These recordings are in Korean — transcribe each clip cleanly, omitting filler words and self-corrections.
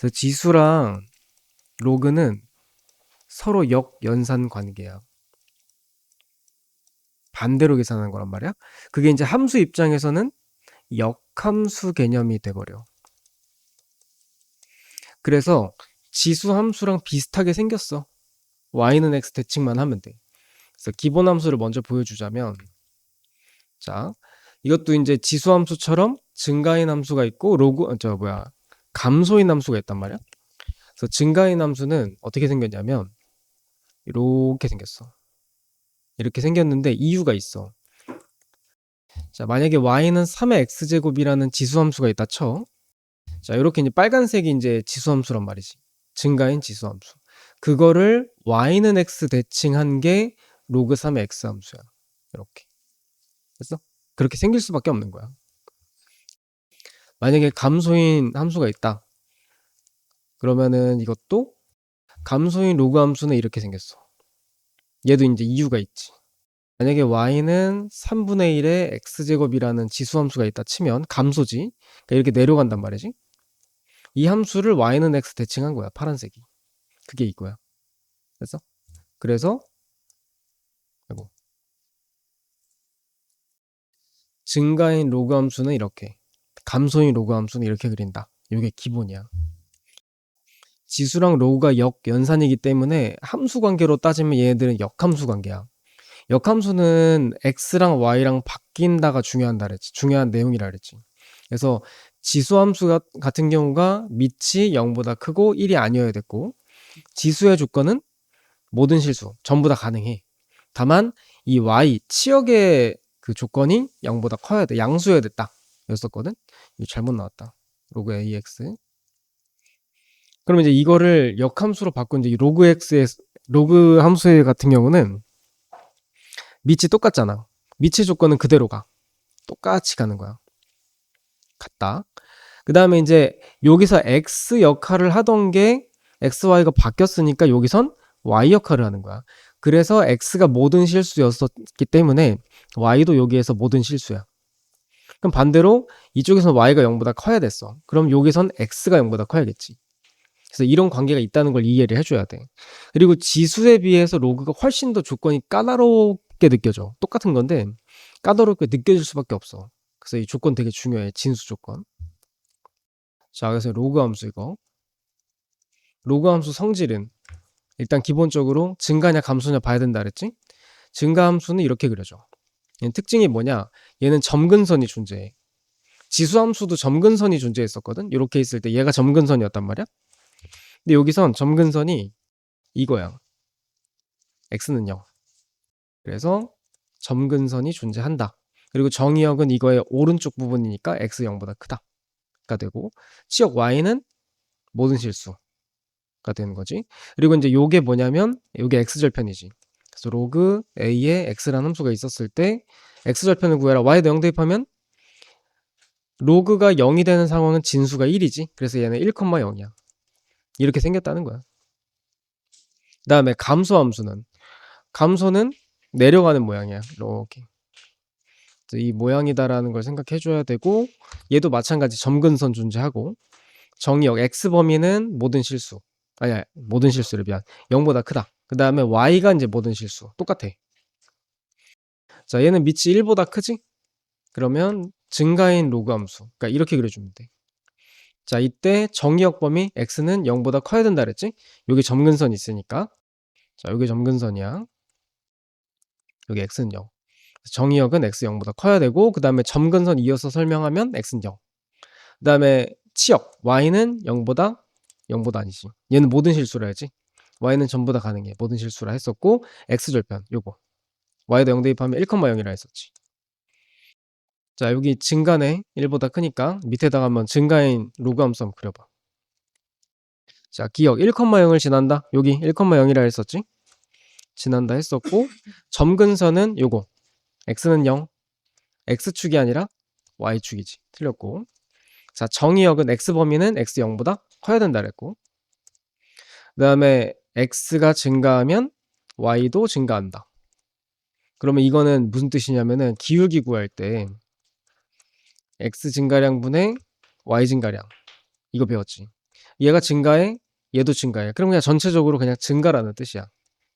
그래서 지수랑 로그는 서로 역연산 관계야. 반대로 계산하는 거란 말이야. 그게 이제 함수 입장에서는 역함수 개념이 돼버려. 그래서 지수 함수랑 비슷하게 생겼어. y는 x 대칭만 하면 돼. 그래서 기본 함수를 먼저 보여주자면, 자, 이것도 이제 지수 함수처럼 증가인 함수가 있고 감소인 함수가 있단 말이야. 그래서 증가인 함수는 어떻게 생겼냐면 이렇게 생겼어. 이렇게 생겼는데 이유가 있어. 자, 만약에 y는 3의 x제곱이라는 지수함수가 있다 쳐. 자, 이렇게 이제 빨간색이 이제 지수함수란 말이지. 증가인 지수함수. 그거를 y는 x 대칭한 게 로그 3의 x함수야. 이렇게. 됐어? 그렇게 생길 수밖에 없는 거야. 만약에 감소인 함수가 있다. 그러면은 이것도 감소인 로그 함수는 이렇게 생겼어. 얘도 이제 이유가 있지. 만약에 y는 3분의 1의 x제곱이라는 지수함수가 있다 치면 감소지. 그러니까 이렇게 내려간단 말이지. 이 함수를 y는 x 대칭한 거야. 파란색이. 그게 이거야. 됐어? 그래서 아이고. 증가인 로그 함수는 이렇게, 감소인 로그 함수는 이렇게 그린다. 이게 기본이야. 지수랑 로그가 역연산이기 때문에 함수 관계로 따지면 얘네들은 역함수 관계야. 역함수는 x랑 y랑 바뀐다가 중요한 내용이라 그랬지. 그래서 지수함수 같은 경우가 밑이 0보다 크고 1이 아니어야 됐고, 지수의 조건은 모든 실수 전부 다 가능해. 다만 이 y 치역의 그 조건이 0보다 커야 돼. 양수여야 됐다 였었거든. 이거 잘못 나왔다. 로그 ax. 그럼 이제 이거를 역함수로 바꾼 이제 로그 함수 같은 경우는 밑이 똑같잖아. 밑의 조건은 그대로 가. 똑같이 가는 거야. 같다. 그 다음에 이제 여기서 x 역할을 하던 게 xy가 바뀌었으니까 여기선 y 역할을 하는 거야. 그래서 x가 모든 실수였었기 때문에 y도 여기에서 모든 실수야. 그럼 반대로 이쪽에서는 y가 0보다 커야 됐어. 그럼 여기선 x가 0보다 커야겠지. 그래서 이런 관계가 있다는 걸 이해를 해줘야 돼. 그리고 지수에 비해서 로그가 훨씬 더 조건이 까다롭게 느껴져. 똑같은 건데 까다롭게 느껴질 수밖에 없어. 그래서 이 조건 되게 중요해. 진수 조건. 자, 그래서 로그 함수 이거. 로그 함수 성질은 일단 기본적으로 증가냐 감소냐 봐야 된다 그랬지? 증가 함수는 이렇게 그려져. 얘는 특징이 뭐냐? 얘는 점근선이 존재해. 지수 함수도 점근선이 존재했었거든? 이렇게 있을 때 얘가 점근선이었단 말이야? 근데 여기선 점근선이 이거야. x는 0. 그래서 점근선이 존재한다. 그리고 정의역은 이거의 오른쪽 부분이니까 x 0보다 크다가 되고, 치역 y는 모든 실수가 되는 거지. 그리고 이제 요게 뭐냐면 요게 x절편이지. 그래서 로그 a에 x라는 함수가 있었을 때 x절편을 구해라. y에다 0 대입하면 로그가 0이 되는 상황은 진수가 1이지. 그래서 얘는 1,0이야. 이렇게 생겼다는 거야. 그 다음에 감소는 내려가는 모양이야. 이렇게. 이 모양이다라는 걸 생각해줘야 되고, 얘도 마찬가지 점근선 존재하고, 정의역 x 범위는 모든 실수. 아니야, 모든 실수를 미안. 0보다 크다. 그 다음에 y가 이제 모든 실수. 똑같아. 자, 얘는 밑이 1보다 크지? 그러면 증가인 로그 함수. 그러니까 이렇게 그려주면 돼. 자, 이때 정의역 범위 x는 0보다 커야 된다 그랬지? 여기 점근선이 있으니까. 자, 여기 점근선이야. 여기 x는 0. 정의역은 x 0보다 커야 되고, 그 다음에 점근선 이어서 설명하면 x는 0. 그 다음에 치역 y는 0보다 아니지. 얘는 모든 실수라 해야지. y는 전부 다 가능해. 모든 실수라 했었고, x절편 요거 y도 0 대입하면 1,0이라 했었지. 자, 여기 증가네 1보다 크니까 밑에다가 한번 증가인 로그 함수 한번 그려봐. 자, 기억 1,0을 지난다. 여기 1,0이라 했었지. 지난다 했었고, 점근선은 요거 x는 0. x축이 아니라 y축이지. 틀렸고. 자, 정의역은 x범위는 x 0보다 커야 된다 그랬고, 그 다음에 x가 증가하면 y도 증가한다. 그러면 이거는 무슨 뜻이냐면은 기울기 구할 때 x 증가량분의 y 증가량, 이거 배웠지. 얘가 증가해, 얘도 증가해. 그럼 그냥 전체적으로 그냥 증가라는 뜻이야.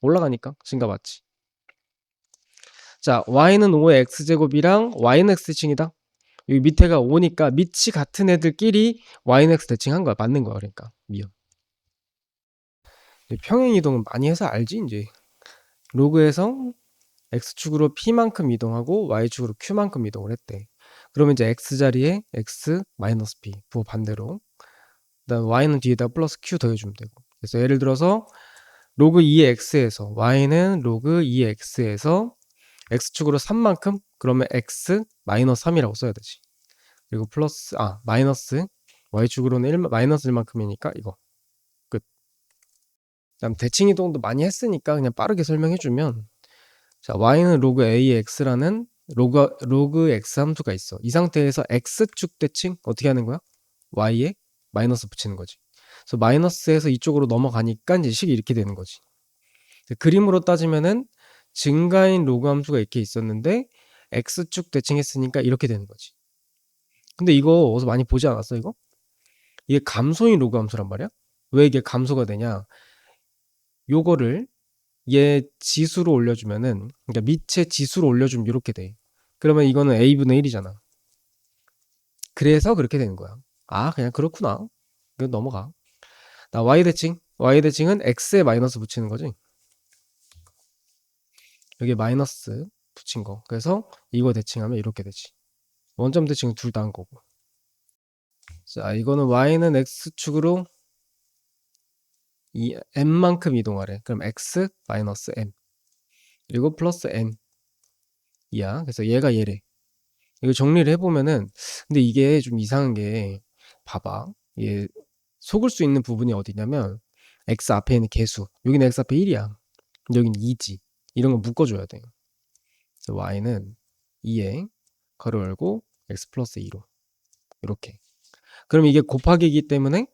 올라가니까 증가 맞지. 자, y는 5의 x제곱이랑 y는 x대칭이다. 여기 밑에가 5니까 밑이 같은 애들끼리 y는 x 대칭한 거야. 맞는 거야. 그러니까 미음. 평행 이동은 많이 해서 알지 이제. 로그에서 x축으로 p만큼 이동하고 y축으로 q만큼 이동을 했대. 그러면 이제 x자리에 x 마이너스 p 부호 반대로. 그다음 y는 뒤에다 플러스 q 더해주면 되고. 그래서 예를 들어서 로그 2의 x에서 y는 로그 2의 x에서 x축으로 3만큼 그러면 x 마이너스 3이라고 써야 되지. 그리고 플러스 마이너스 y축으로는 1 마이너스 1만큼이니까 이거 끝. 그다음 대칭 이동도 많이 했으니까 그냥 빠르게 설명해주면, 자, y는 로그 a의 x라는 로그 x 함수가 있어. 이 상태에서 x축 대칭 어떻게 하는 거야? y에 마이너스 붙이는 거지. 그래서 마이너스에서 이쪽으로 넘어가니까 이제 식이 이렇게 되는 거지. 그림으로 따지면은 증가인 로그 함수가 이렇게 있었는데 x축 대칭했으니까 이렇게 되는 거지. 근데 이거 어디서 많이 보지 않았어 이거? 이게 감소인 로그 함수란 말이야? 왜 이게 감소가 되냐? 요거를 얘 지수로 올려주면은, 그러니까 밑에 지수로 올려주면 이렇게 돼. 그러면 이거는 a분의 1이잖아. 그래서 그렇게 되는 거야. 그냥 그렇구나. 이거 넘어가. 나 y 대칭은 x에 마이너스 붙이는 거지. 여기 마이너스 붙인 거. 그래서 이거 대칭하면 이렇게 되지. 원점 대칭은 둘 다 한 거고. 자, 이거는 y는 x축으로 이 m만큼 이동하래. 그럼 x 마이너스 m 그리고 플러스 n 이야. 그래서 얘가 얘래. 이거 정리를 해보면은, 근데 이게 좀 이상한 게, 봐봐. 얘 속을 수 있는 부분이 어디냐면 x 앞에 있는 개수. 여기는 x 앞에 1이야. 여기는 2지. 이런 거 묶어줘야 돼. 그래서 y는 2에 가로 열고 x 플러스 2로 이렇게. 그럼 이게 곱하기이기 때문에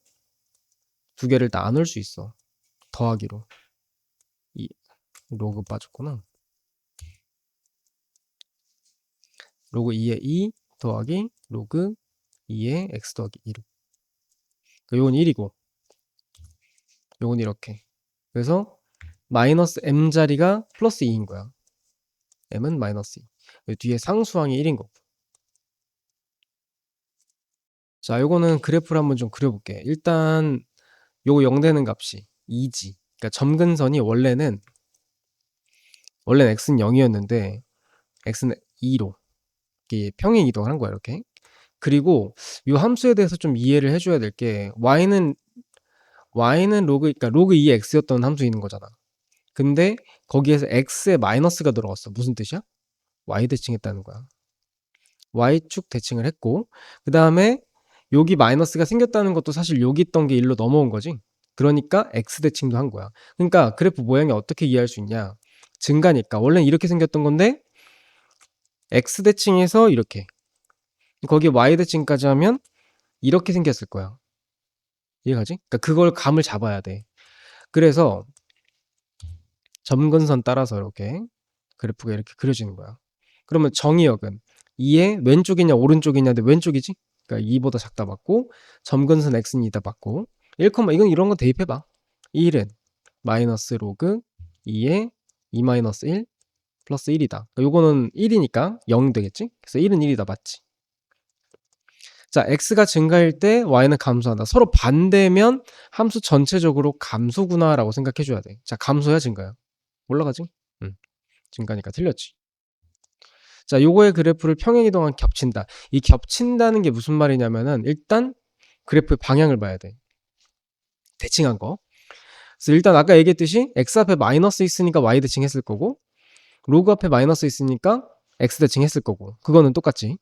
두 개를 나눌 수 있어. 더하기로. 이 로그 빠졌구나. 로그 2에 2 더하기 로그 2에 x 더하기 1. 요건 1이고 요건 이렇게. 그래서 마이너스 m자리가 플러스 2인 거야. m은 마이너스 2. 뒤에 상수항이 1인 거고. 자, 요거는 그래프를 한번 좀 그려볼게. 일단 요거 0 되는 값이 2지. 그러니까 점근선이 원래는 x는 0이었는데 x는 2로 이게 평행 이동을 한 거야, 이렇게. 그리고 이 함수에 대해서 좀 이해를 해줘야 될 게, y는 그러니까 로그 2의 x였던 함수 있는 거잖아. 근데 거기에서 x에 마이너스가 들어갔어. 무슨 뜻이야? y 대칭했다는 거야. y축 대칭을 했고, 그 다음에 여기 마이너스가 생겼다는 것도 사실 여기 있던 게 1로 넘어온 거지. 그러니까 x 대칭도 한 거야. 그러니까 그래프 모양이 어떻게 이해할 수 있냐? 증가니까 원래는 이렇게 생겼던 건데 x 대칭에서 이렇게, 거기에 y 대칭까지 하면 이렇게 생겼을 거야. 이해가지? 그러니까 그걸 감을 잡아야 돼. 그래서 점근선 따라서 이렇게 그래프가 이렇게 그려지는 거야. 그러면 정의역은 2의 왼쪽이냐 오른쪽이냐인데 왼쪽이지? 그러니까 2보다 작다 맞고, 점근선 x는 2다 맞고, 1, 이건 이런 거 대입해봐. 1은 마이너스 로그 2의 2 마이너스 1 플러스 1이다. 그러니까 요거는 1이니까 0 되겠지? 그래서 1은 1이다 맞지? 자, x가 증가일 때 y는 감소한다. 서로 반대면 함수 전체적으로 감소구나 라고 생각해줘야 돼. 자, 감소야 증가야? 올라가지? 증가니까 틀렸지. 자, 요거의 그래프를 평행이동한 겹친다. 이 겹친다는 게 무슨 말이냐면은 일단 그래프의 방향을 봐야 돼. 대칭한 거. 그래서 일단 아까 얘기했듯이 x 앞에 마이너스 있으니까 y 대칭했을 거고, 로그 앞에 마이너스 있으니까 x 대칭했을 거고, 그거는 똑같지.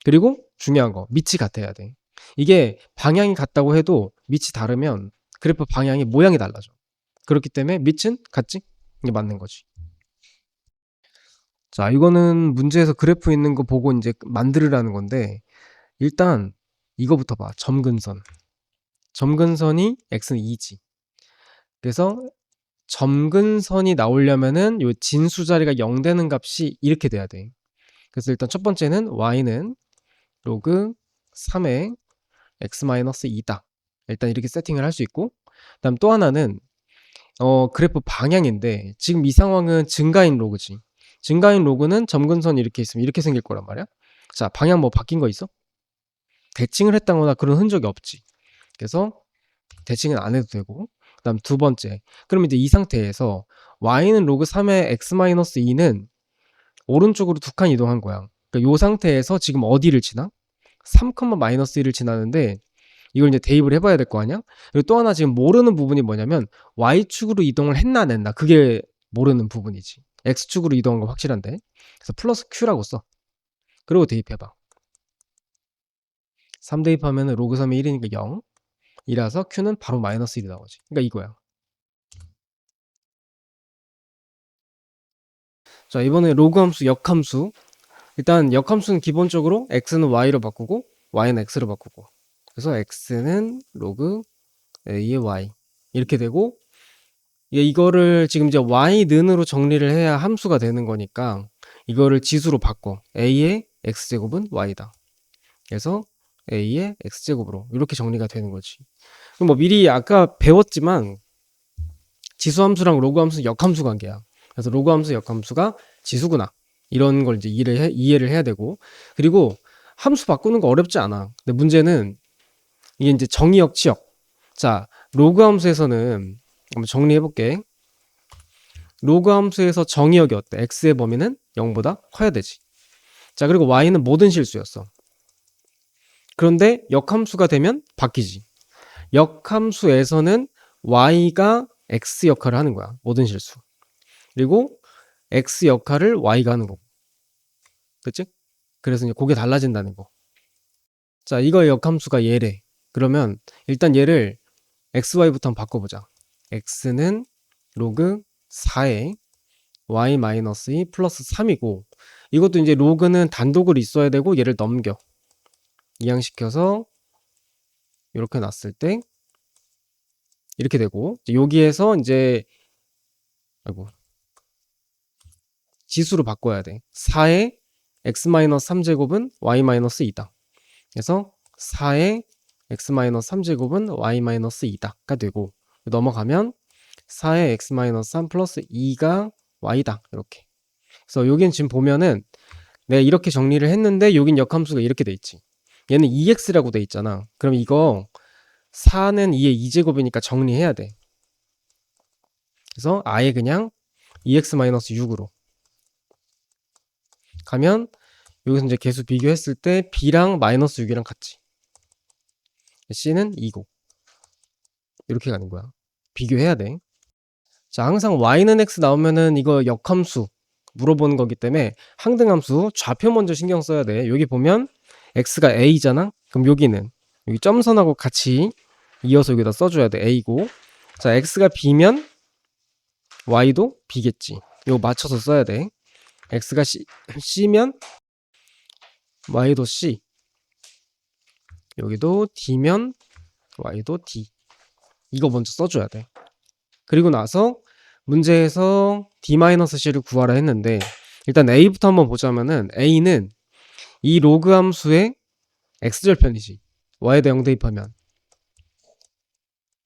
그리고 중요한 거, 밑이 같아야 돼. 이게 방향이 같다고 해도 밑이 다르면 그래프 방향이 모양이 달라져. 그렇기 때문에 밑은 같지? 이게 맞는 거지. 자, 이거는 문제에서 그래프 있는 거 보고 이제 만들으라는 건데, 일단 이거부터 봐. 점근선. 점근선이 x는 2지. 그래서 점근선이 나오려면은 요 진수 자리가 0 되는 값이 이렇게 돼야 돼. 그래서 일단 첫 번째는 y는 로그 3의 x-2다. 일단 이렇게 세팅을 할 수 있고, 그다음 또 하나는 그래프 방향인데 지금 이 상황은 증가인 로그지. 증가인 로그는 점근선이 이렇게 있으면 이렇게 생길 거란 말이야. 자, 방향 뭐 바뀐 거 있어? 대칭을 했다거나 그런 흔적이 없지. 그래서 대칭은 안 해도 되고, 그다음 두 번째, 그럼 이제 이 상태에서 y는 로그 3의 x-2는 오른쪽으로 두 칸 이동한 거야. 그러니까 이 상태에서 지금 어디를 지나? 3,-1을 지나는데 이걸 이제 대입을 해봐야 될 거 아니야? 그리고 또 하나 지금 모르는 부분이 뭐냐면 y축으로 이동을 했나 안 했나, 그게 모르는 부분이지. x축으로 이동한 거 확실한데, 그래서 플러스 q라고 써. 그리고 대입해봐. 3 대입하면 로그 3의 1이니까 0 이라서 q는 바로 마이너스 1이 나오지. 그러니까 이거야. 자, 이번에 로그 함수 역함수. 일단 역함수는 기본적으로 x는 y로 바꾸고 y는 x로 바꾸고, 그래서 x는 로그 a의 y 이렇게 되고, 이거를 지금 이제 y는으로 정리를 해야 함수가 되는 거니까 이거를 지수로 바꿔. a의 x제곱은 y다. 그래서 a의 x제곱으로 이렇게 정리가 되는 거지. 그럼 뭐 미리 아까 배웠지만 지수 함수랑 로그 함수는 역함수 관계야. 그래서 로그 함수 역함수가 지수구나, 이런 걸 이제 이해를 해야 되고, 그리고 함수 바꾸는 거 어렵지 않아. 근데 문제는 이게 이제 정의역, 치역. 자, 로그 함수에서는 한번 정리해 볼게. 로그 함수에서 정의역이 어때? x의 범위는 0보다 커야 되지. 자, 그리고 y는 모든 실수였어. 그런데 역함수가 되면 바뀌지. 역함수에서는 y가 x 역할을 하는 거야. 모든 실수. 그리고 x 역할을 y가 하는 거고. 그치? 그래서 이제 그게 달라진다는 거. 자, 이거의 역함수가 얘래. 그러면 일단 얘를 xy부터 한번 바꿔보자. x는 로그 4에 y-2 플러스 3이고, 이것도 이제 로그는 단독으로 있어야 되고 얘를 넘겨 이항시켜서 이렇게 놨을 때 이렇게 되고, 여기에서 이제 아이고 지수로 바꿔야 돼. 4의 x-3제곱은 y-2다. 그래서 4의 x-3제곱은 y-2다가 되고, 넘어가면 4의 x-3 플러스 2가 y다. 이렇게. 그래서 여긴 지금 보면은 내가 이렇게 정리를 했는데 여긴 역함수가 이렇게 돼 있지. 얘는 2x라고 돼 있잖아. 그럼 이거 4는 2의 2제곱이니까 정리해야 돼. 그래서 아예 그냥 2x-6으로 가면 여기서 이제 개수 비교했을 때 b랑 마이너스 6이랑 같지. c는 2고 이렇게 가는 거야. 비교해야 돼. 자, 항상 y는 x 나오면은 이거 역함수 물어보는 거기 때문에 항등함수 좌표 먼저 신경 써야 돼. 여기 보면 x가 a잖아. 그럼 여기는 여기 점선하고 같이 이어서 여기다 써줘야 돼. a고, 자, x가 b면 y도 b겠지. 이거 맞춰서 써야 돼. x가 c면 y도 c, 여기도 d면 y도 d. 이거 먼저 써줘야 돼. 그리고 나서 문제에서 d-c를 구하라 했는데, 일단 a부터 한번 보자면은 a는 이 로그 함수의 x절편이지. y에 대해 0 대입하면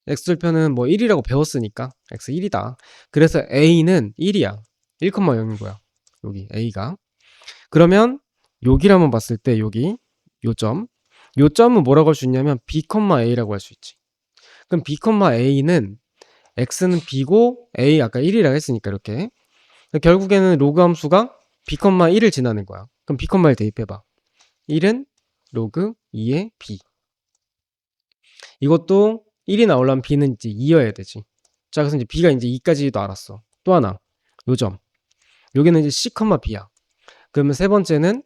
x절편은 뭐 1이라고 배웠으니까 x 1이다. 그래서 a는 1이야. 1,0인 거야. 여기 a가. 그러면 여기를 한번 봤을 때 여기 요점은 뭐라고 할 수 있냐면 b,a라고 할 수 있지. 그럼 b,a는 x는 b고 a 아까 1이라고 했으니까 이렇게. 결국에는 로그 함수가 b,1을 지나는 거야. 그럼 b,1 대입해봐. 1은 로그 2의 b. 이것도 1이 나오려면 b는 이제 2여야 되지. 자, 그래서 이제 b가 이제 2까지도 알았어. 또 하나, 요점. 여기는 이제 c, b야. 그러면 세 번째는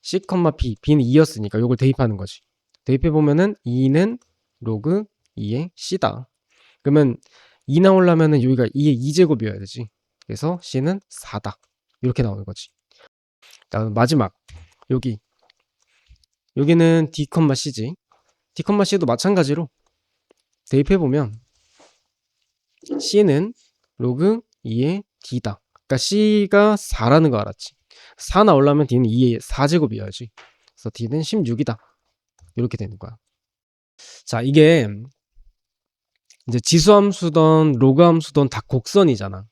c, b. b는 2였으니까 요걸 대입하는 거지. 대입해보면은 2는 로그 2의 c다. 그러면 2 나오려면은 여기가 2의 2제곱이어야 되지. 그래서 c는 4다. 이렇게 나오는 거지. 다음 마지막 여기는 d,c지. d,c도 마찬가지로 대입해보면 c는 로그 2의 d다. 그러니까 c가 4라는 거 알았지. 4 나오려면 d는 2의 4제곱이어야지. 그래서 d는 16이다. 이렇게 되는 거야. 자, 이게 이제 지수함수든 로그함수든 다 곡선이잖아.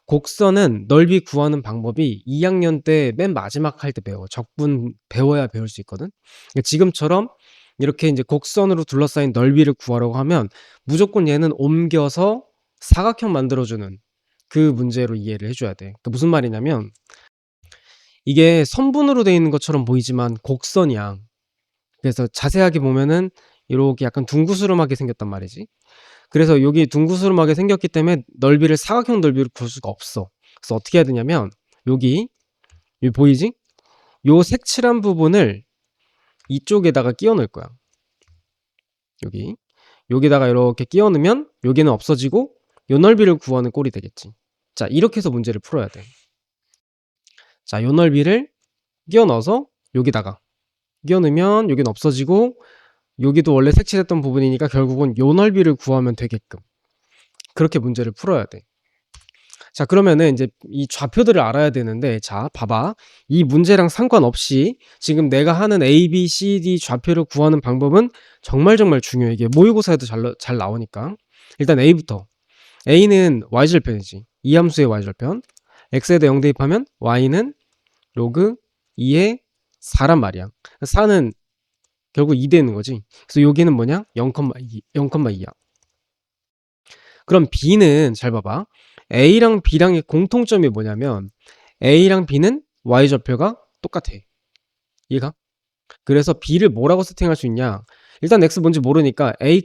곡선은 넓이 구하는 방법이 2학년 때 맨 마지막 할 때 배워. 적분 배워야 배울 수 있거든. 그러니까 지금처럼 이렇게 이제 곡선으로 둘러싸인 넓이를 구하라고 하면 무조건 얘는 옮겨서 사각형 만들어주는 그 문제로 이해를 해줘야 돼. 그러니까 무슨 말이냐면 이게 선분으로 돼 있는 것처럼 보이지만 곡선이야. 그래서 자세하게 보면은 이렇게 약간 둥그스름하게 생겼단 말이지. 그래서 여기 둥그스름하게 생겼기 때문에 넓이를 사각형 넓이로 구할 수가 없어. 그래서 어떻게 해야 되냐면 여기 보이지? 요 색칠한 부분을 이쪽에다가 끼워 넣을 거야. 여기다가 이렇게 끼워 넣으면 여기는 없어지고 요 넓이를 구하는 꼴이 되겠지. 자, 이렇게 해서 문제를 풀어야 돼. 자, 요 넓이를 끼워 넣어서 여기다가 끼워 넣으면 여기는 없어지고 여기도 원래 색칠했던 부분이니까 결국은 요 넓이를 구하면 되게끔 그렇게 문제를 풀어야 돼. 자, 그러면은 이제 이 좌표들을 알아야 되는데, 자, 봐봐. 이 문제랑 상관없이 지금 내가 하는 A, B, C, D 좌표를 구하는 방법은 정말 중요해. 이게 모의고사에도 잘 나오니까. 일단 A부터. A는 y절편이지. 이 함수의 y절편. x에다 0 대입하면 y는 로그 2의 4란 말이야. 4는 결국 2 되는 거지. 그래서 여기는 뭐냐? 0,2, 0,2야. 그럼 B는 잘 봐봐. A랑 B랑의 공통점이 뭐냐면 A랑 B는 y좌표가 똑같아. 이해가? 그래서 B를 뭐라고 세팅할 수 있냐? 일단 X 뭔지 모르니까 A,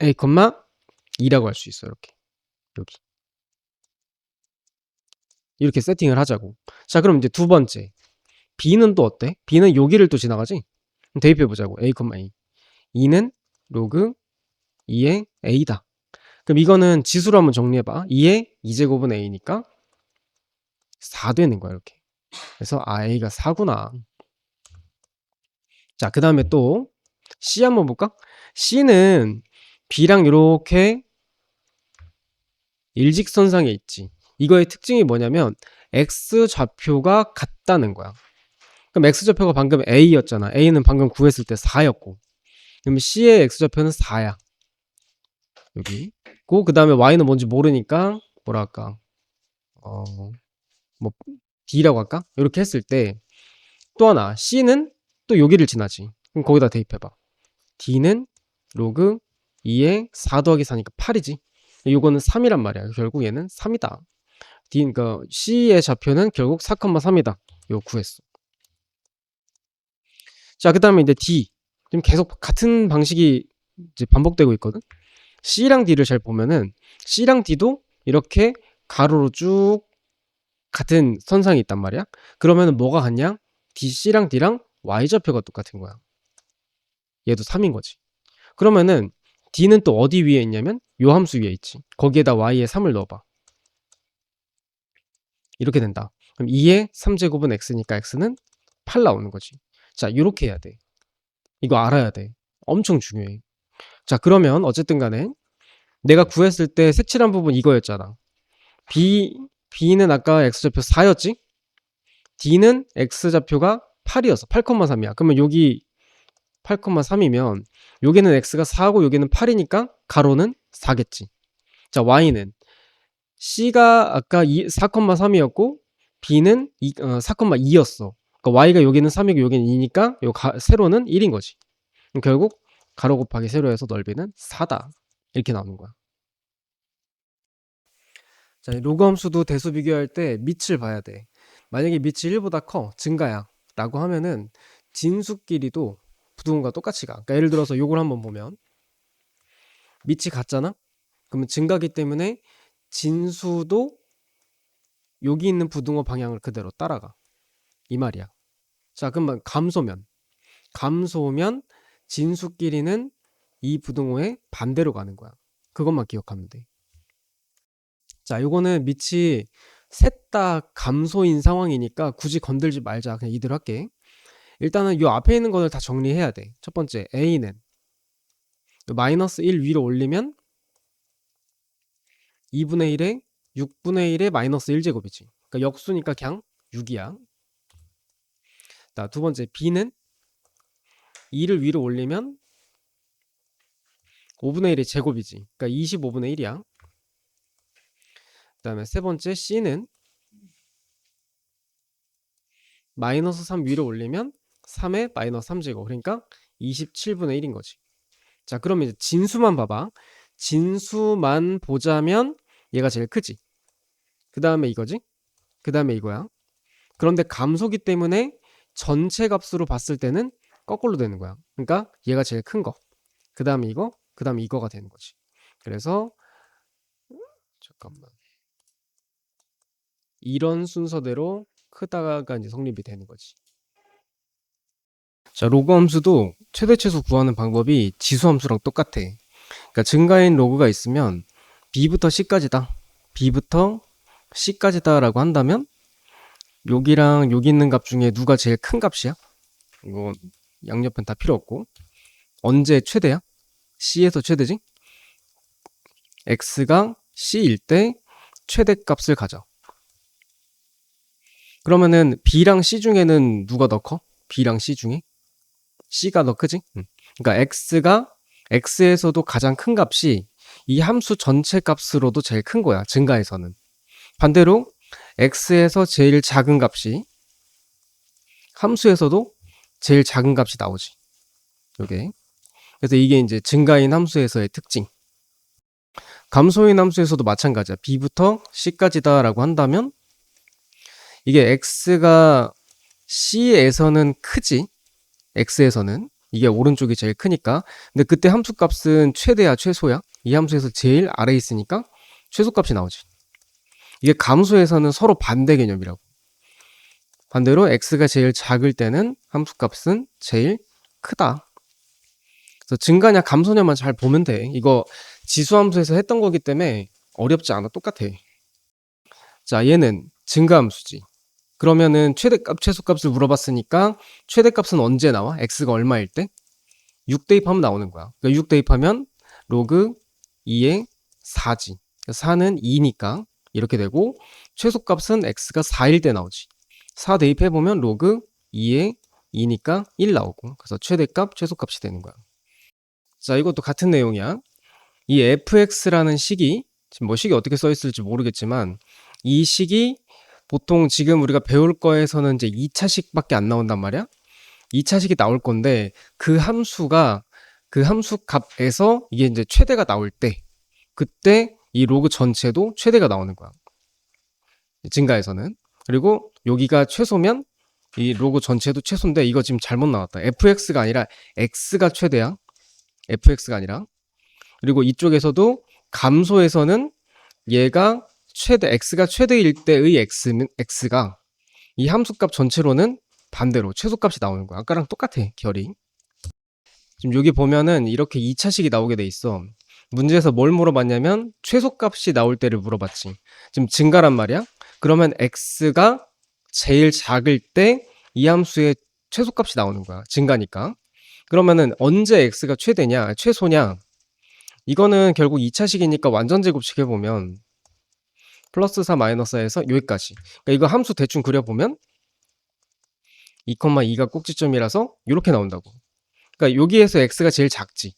A, 2라고 할 수 있어. 이렇게. 여기. 이렇게 세팅을 하자고. 자, 그럼 이제 두 번째. B는 또 어때? B는 여기를 또 지나가지? 그럼 대입해 보자고. A, A. 2는 로그 2의 A다. 그럼 이거는 지수로 한번 정리해봐. 2의 2제곱은 A니까 4 되는 거야, 이렇게. 그래서 A가 4구나. 자, 그 다음에 또 C 한번 볼까? C는 B랑 이렇게 일직선상에 있지. 이거의 특징이 뭐냐면 X좌표가 같다는 거야. 그럼 X좌표가 방금 A였잖아. A는 방금 구했을 때 4였고. 그럼 C의 X좌표는 4야. 여기. 그 다음에 Y는 뭔지 모르니까 뭐라 할까? 뭐 D라고 할까? 이렇게 했을 때 또 하나 C는 또 여기를 지나지. 그럼 거기다 대입해봐. D는 로그 2에 4 더하기 4니까 8이지. 이거는 3이란 말이야. 결국 얘는 3이다. 그러니까 C의 좌표는 결국 4,3이다. 이거 구했어. 자, 그 다음에 이제 D. 지금 계속 같은 방식이 이제 반복되고 있거든. C랑 D를 잘 보면은 C랑 D도 이렇게 가로로 쭉 같은 선상이 있단 말이야. 그러면은 뭐가 같냐? C랑 D랑 Y좌표가 똑같은 거야. 얘도 3인 거지. 그러면은 D는 또 어디 위에 있냐면 요 함수 위에 있지. 거기에다 Y에 3을 넣어봐. 이렇게 된다. 그럼 2의 3제곱은 X니까 X는 8 나오는 거지. 자, 이렇게 해야 돼. 이거 알아야 돼. 엄청 중요해. 자, 그러면 어쨌든 간에 내가 구했을 때 색칠한 부분 이거였잖아. B는 아까 X좌표 4였지? D는 X좌표가 8이었어. 8,3이야. 그러면 여기 8,3이면 여기는 X가 4고 여기는 8이니까 가로는 4겠지. 자, Y는 C가 아까 4,3이었고 B는 4,2였어. 그러니까 Y가 여기는 3이고 여기는 2니까 요 세로는 1인 거지. 그럼 결국 가로 곱하기 세로에서 넓이는 4다. 이렇게 나오는 거야. 자, 로그 함수도 대수 비교할 때 밑을 봐야 돼. 만약에 밑이 1보다 커, 증가야 라고 하면은 진수끼리도 부등호가 똑같이 가. 그러니까 예를 들어서 요걸 한번 보면 밑이 같잖아? 그러면 증가기 때문에 진수도 여기 있는 부등호 방향을 그대로 따라가. 이 말이야. 자, 그러면 감소면 진수끼리는 이 부등호의 반대로 가는 거야. 그것만 기억하면 돼. 자, 요거는 밑이 셋 다 감소인 상황이니까 굳이 건들지 말자. 그냥 이대로 할게. 일단은 요 앞에 있는 것을 다 정리해야 돼. 첫 번째, A는 마이너스 1 위로 올리면 2분의 1에 6분의 1에 마이너스 1제곱이지. 그러니까 역수니까 그냥 6이야. 자, 두 번째, B는 2를 위로 올리면 5분의 1이 제곱이지. 그러니까 25분의 1이야. 그 다음에 세 번째 C는 마이너스 3 위로 올리면 3의 마이너스 3제곱. 그러니까 27분의 1인 거지. 자, 그럼 이제 진수만 봐봐. 진수만 보자면 얘가 제일 크지. 그 다음에 이거지. 그 다음에 이거야. 그런데 감소기 때문에 전체 값으로 봤을 때는 거꾸로 되는 거야. 그러니까 얘가 제일 큰 거. 그 다음에 이거. 그 다음에 이거가 되는 거지. 그래서 잠깐만. 이런 순서대로 크다가 이제 성립이 되는 거지. 자, 로그 함수도 최대 최소 구하는 방법이 지수 함수랑 똑같아. 그러니까 증가인 로그가 있으면 b부터 c까지다. b부터 c까지다라고 한다면 여기랑 여기 있는 값 중에 누가 제일 큰 값이야? 이거 양옆은 다 필요 없고. 언제 최대야? c에서 최대지? x가 c일 때 최대값을 가져. 그러면은 b랑 c 중에는 누가 더 커? b랑 c 중에? c가 더 크지? 그러니까 x에서도 가장 큰 값이 이 함수 전체 값으로도 제일 큰 거야. 증가에서는. 반대로 x에서 제일 작은 값이 함수에서도 제일 작은 값이 나오지. 요게. 그래서 이게 이제 증가인 함수에서의 특징. 감소인 함수에서도 마찬가지야. b부터 c까지다라고 한다면 이게 x가 c에서는 크지. x에서는 이게 오른쪽이 제일 크니까. 근데 그때 함수값은 최대야 최소야? 이 함수에서 제일 아래에 있으니까 최소값이 나오지. 이게 감소에서는 서로 반대 개념이라고. 반대로 x가 제일 작을 때는 함수값은 제일 크다. 그래서 증가냐 감소냐만 잘 보면 돼. 이거 지수함수에서 했던 거기 때문에 어렵지 않아. 똑같아. 자, 얘는 증가함수지. 그러면은 최대값, 최소값을 물어봤으니까 최대값은 언제 나와? x가 얼마일 때? 6 대입하면 나오는 거야. 그러니까 6 대입하면 로그 2의 4지. 4는 2니까 이렇게 되고 최소값은 x가 4일 때 나오지. 4 대입해보면 로그 2의 2니까 1 나오고 그래서 최대값, 최소값이 되는 거야. 자, 이것도 같은 내용이야. 이 fx라는 식이 지금 뭐 식이 어떻게 써 있을지 모르겠지만 이 식이 보통 지금 우리가 배울 거에서는 이제 2차식밖에 안 나온단 말이야. 2차식이 나올 건데 그 함수가 그 함수 값에서 이게 이제 최대가 나올 때 그때 이 로그 전체도 최대가 나오는 거야. 증가에서는. 그리고 여기가 최소면 이 로그 전체도 최소인데 이거 지금 잘못 나왔다. fx가 아니라 x가 최대야. fx가 아니라. 그리고 이쪽에서도 감소에서는 얘가 최대 x가 최대일 때의 x가 이 함수값 전체로는 반대로 최소값이 나오는 거야. 아까랑 똑같아, 결이. 지금 여기 보면은 이렇게 2차식이 나오게 돼 있어. 문제에서 뭘 물어봤냐면 최소값이 나올 때를 물어봤지. 지금 증가란 말이야. 그러면 x가 제일 작을 때 이 함수의 최소값이 나오는 거야. 증가니까. 그러면은 언제 x가 최대냐, 최소냐? 이거는 결국 2차식이니까 완전 제곱식 해보면 플러스 4 마이너스 4에서 여기까지. 그러니까 이거 함수 대충 그려보면 2,2가 꼭지점이라서 이렇게 나온다고. 그러니까 여기에서 x가 제일 작지.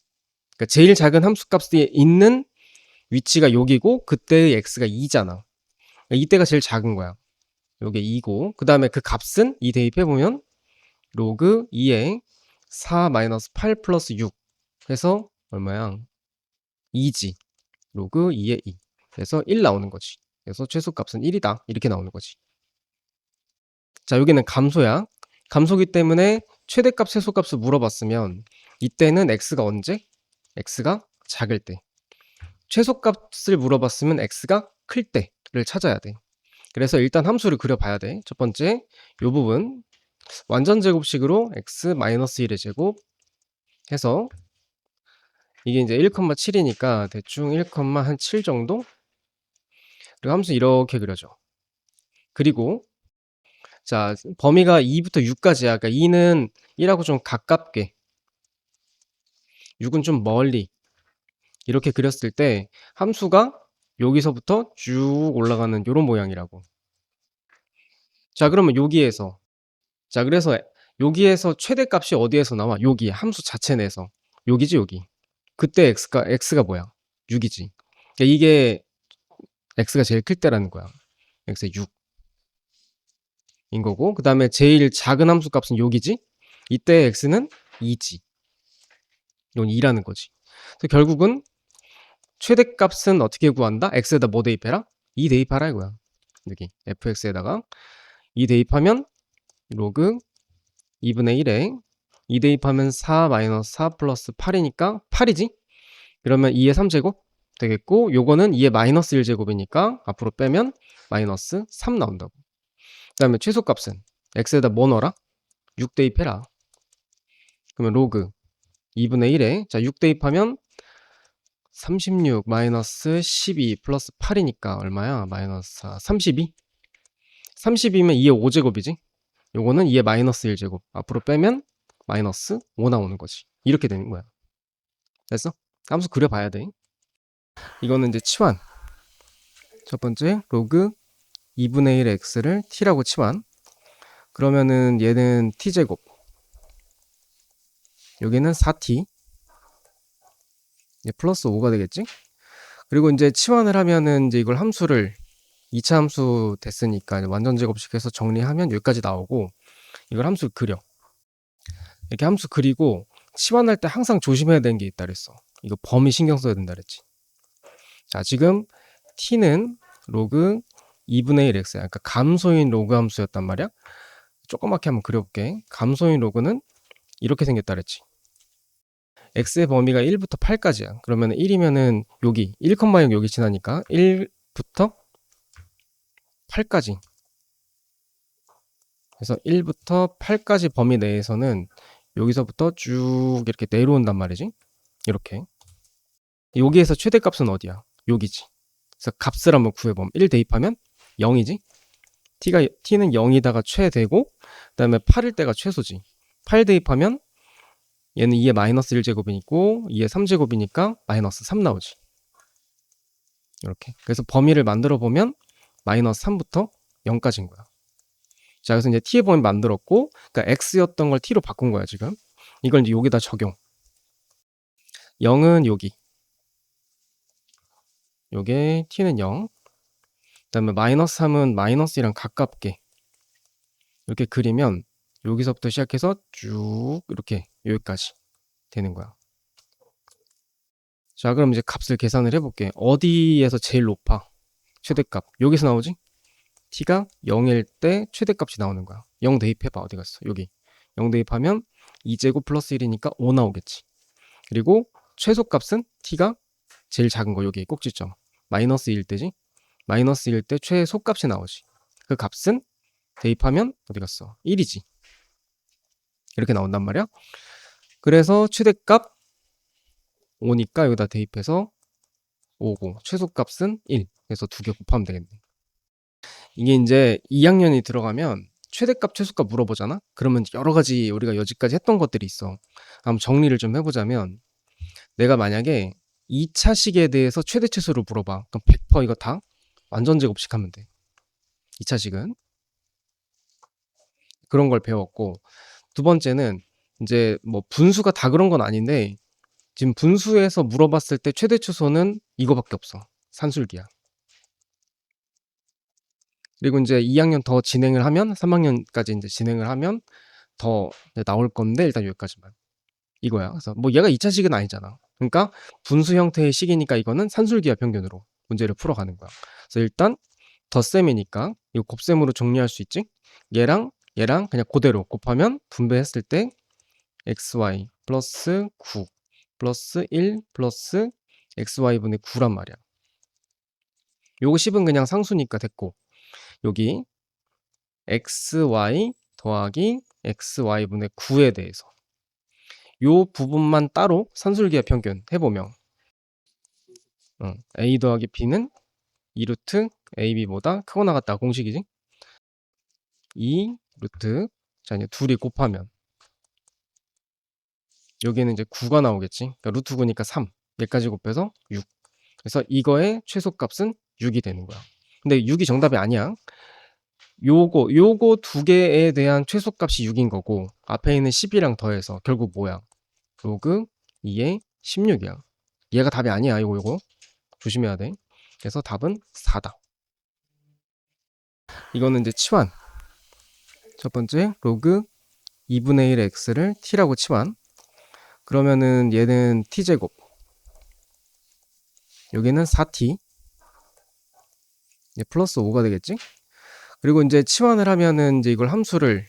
그러니까 제일 작은 함수값이 있는 위치가 여기고 그때의 x가 2잖아. 그러니까 이때가 제일 작은 거야. 요게 2고 그 다음에 그 값은 2 대입해보면 로그 2에 4 마이너스 8 플러스 6 해서 얼마야? 2지. 로그 2에 2 그래서 1 나오는 거지. 그래서 최소값은 1이다. 이렇게 나오는 거지. 자, 여기는 감소야. 감소기 때문에 최대값, 최소값을 물어봤으면 이때는 x가 언제? x가 작을 때. 최소값을 물어봤으면 x가 클 때를 찾아야 돼. 그래서 일단 함수를 그려봐야 돼. 첫 번째, 이 부분 완전 제곱식으로 x-1의 제곱 해서 이게 이제 1,7이니까 대충 1,7 정도? 그리고 함수 이렇게 그려줘. 그리고 자, 범위가 2부터 6까지야. 그러니까 2는 1하고 좀 가깝게 6은 좀 멀리 이렇게 그렸을 때 함수가 여기서부터 쭉 올라가는 이런 모양이라고. 자, 그러면 여기에서 자, 그래서 여기에서 최대값이 어디에서 나와? 여기 함수 자체 내에서. 여기지 여기. 그때 x가 뭐야? 6이지. 그러니까 이게 x가 제일 클 때라는 거야. x의 6인 거고, 그 다음에 제일 작은 함수 값은 여기지? 이때 x는 2지. 이건 2라는 거지. 그래서 결국은 최대값은 어떻게 구한다? x에다 뭐 대입해라? 2 대입하라 이거야. 여기 fx에다가 2 대입하면 로그 2분의 1에 2 대입하면 4 마이너스 4 플러스 8이니까 8이지? 그러면 2의 3제곱 되겠고, 요거는 2의 마이너스 1제곱이니까 앞으로 빼면 마이너스 3 나온다고. 그 다음에 최소값은 x에다 뭐 넣어라? 6 대입해라. 그러면 로그 2분의 1에 자 6 대입하면 36 마이너스 12 플러스 8이니까 얼마야? 마이너스 4 32? 32면 2의 5제곱이지? 요거는 2의 마이너스 1제곱 앞으로 빼면 마이너스 5 나오는 거지. 이렇게 되는 거야. 됐어? 함수 그려봐야 돼. 이거는 이제 치환. 첫 번째 로그 2분의 1 x를 t라고 치환. 그러면은 얘는 t제곱, 여기는 4t, 플러스 5가 되겠지? 그리고 이제 치환을 하면은 이제 이걸 함수를 2차 함수 됐으니까 완전 제곱식해서 정리하면 여기까지 나오고, 이걸 함수를 그려. 이렇게 함수 그리고 치환할 때 항상 조심해야 되는 게 있다 그랬어. 이거 범위 신경 써야 된다 그랬지. 자, 지금 t는 로그 2분의 1 x야. 그러니까 감소인 로그 함수였단 말이야. 조그맣게 한번 그려볼게. 감소인 로그는 이렇게 생겼다 그랬지. x의 범위가 1부터 8까지야. 그러면 1이면은 여기 1,0 여기 지나니까 1부터 8까지. 그래서 1부터 8까지 범위 내에서는 여기서부터 쭉 이렇게 내려온단 말이지. 이렇게. 여기에서 최대값은 어디야? 여기지. 그래서 값을 한번 구해보면 1 대입하면 0이지. t는 0이다가 최대고, 그 다음에 8일 때가 최소지. 8 대입하면 얘는 2의 마이너스 1제곱이고 2의 3제곱이니까 마이너스 3 나오지. 이렇게. 그래서 범위를 만들어 보면 마이너스 3부터 0까지인 거야. 자, 그래서 이제 t의 범위 만들었고, 그러니까 x였던 걸 t로 바꾼 거야 지금. 이걸 이제 여기다 적용. 0은 여기. 요게 t는 0. 그다음에 마이너스 3은 마이너스 1이랑 가깝게 이렇게 그리면 여기서부터 시작해서 쭉 이렇게 여기까지 되는 거야. 자, 그럼 이제 값을 계산을 해볼게. 어디에서 제일 높아? 최대값. 여기서 나오지? t가 0일 때 최대값이 나오는 거야. 0 대입해봐. 어디 갔어? 여기. 0 대입하면 2제곱 플러스 1이니까 5 나오겠지. 그리고 최소값은 t가 제일 작은 거. 여기 꼭지점. 마이너스 1 때지? 마이너스 1 때 최소값이 나오지. 그 값은 대입하면 어디 갔어? 1이지. 이렇게 나온단 말이야. 그래서 최대값 5니까 여기다 대입해서 5고 최소값은 1. 그래서 두 개 곱하면 되겠네. 이게 이제 2학년이 들어가면 최대값, 최소값 물어보잖아? 그러면 여러 가지 우리가 여지까지 했던 것들이 있어. 한번 정리를 좀 해보자면, 내가 만약에 2차식에 대해서 최대, 최소를 물어봐. 그럼 100% 이거 다 완전 제곱식 하면 돼. 2차식은. 그런 걸 배웠고, 두 번째는 이제 뭐 분수가 다 그런 건 아닌데, 지금 분수에서 물어봤을 때 최대, 최소는 이거밖에 없어. 산술기야. 그리고 이제 2학년 더 진행을 하면 3학년까지 이제 진행을 하면 더 나올 건데, 일단 여기까지만. 이거야. 그래서 뭐 얘가 2차식은 아니잖아. 그러니까 분수 형태의 식이니까 이거는 산술기하 평균으로 문제를 풀어가는 거야. 그래서 일단 덧셈이니까 이거 곱셈으로 정리할 수 있지? 얘랑 그냥 그대로 곱하면 분배했을 때 xy 플러스 9 플러스 1 플러스 xy분의 9란 말이야. 요거 10은 그냥 상수니까 됐고, 여기 xy 더하기 xy분의 9에 대해서 요 부분만 따로 산술기하 평균 해보면 a 더하기 b는 2루트 ab보다 크거나 같다 공식이지. 2 루트, 자 이제 둘이 곱하면 여기는 이제 9가 나오겠지. 그러니까 루트 9니까 3, 얘까지 곱해서 6. 그래서 이거의 최소값은 6이 되는 거야. 근데 6이 정답이 아니야. 요거 두 개에 대한 최소값이 6인 거고, 앞에 있는 10이랑 더해서 결국 뭐야? 로그 2의 16이야. 얘가 답이 아니야. 이거 조심해야 돼. 그래서 답은 4다. 이거는 이제 치환. 첫 번째 로그 2분의 1 x를 t라고 치환. 그러면은 얘는 t제곱, 여기는 4t, 플러스 5가 되겠지? 그리고 이제 치환을 하면은 이제 이걸 함수를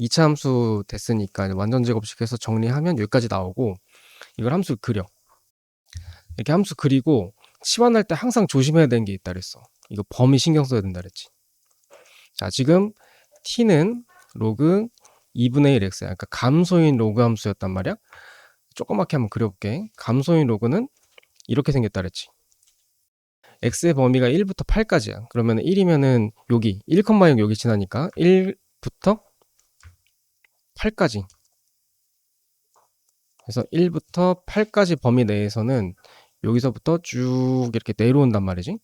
2차 함수 됐으니까 완전 제곱식해서 정리하면 여기까지 나오고, 이걸 함수를 그려. 이렇게 함수 그리고 치환할 때 항상 조심해야 되는 게 있다 그랬어. 이거 범위 신경 써야 된다 그랬지. 자, 지금 t는 로그 2분의 1 x야. 그러니까 감소인 로그 함수였단 말이야. 조그맣게 한번 그려볼게. 감소인 로그는 이렇게 생겼다 그랬지. x의 범위가 1부터 8까지야. 그러면 1이면은 여기 1,0 여기 지나니까 1부터 8까지. 그래서 1부터 8까지 범위 내에서는 여기서부터 쭉 이렇게 내려온단 말이지.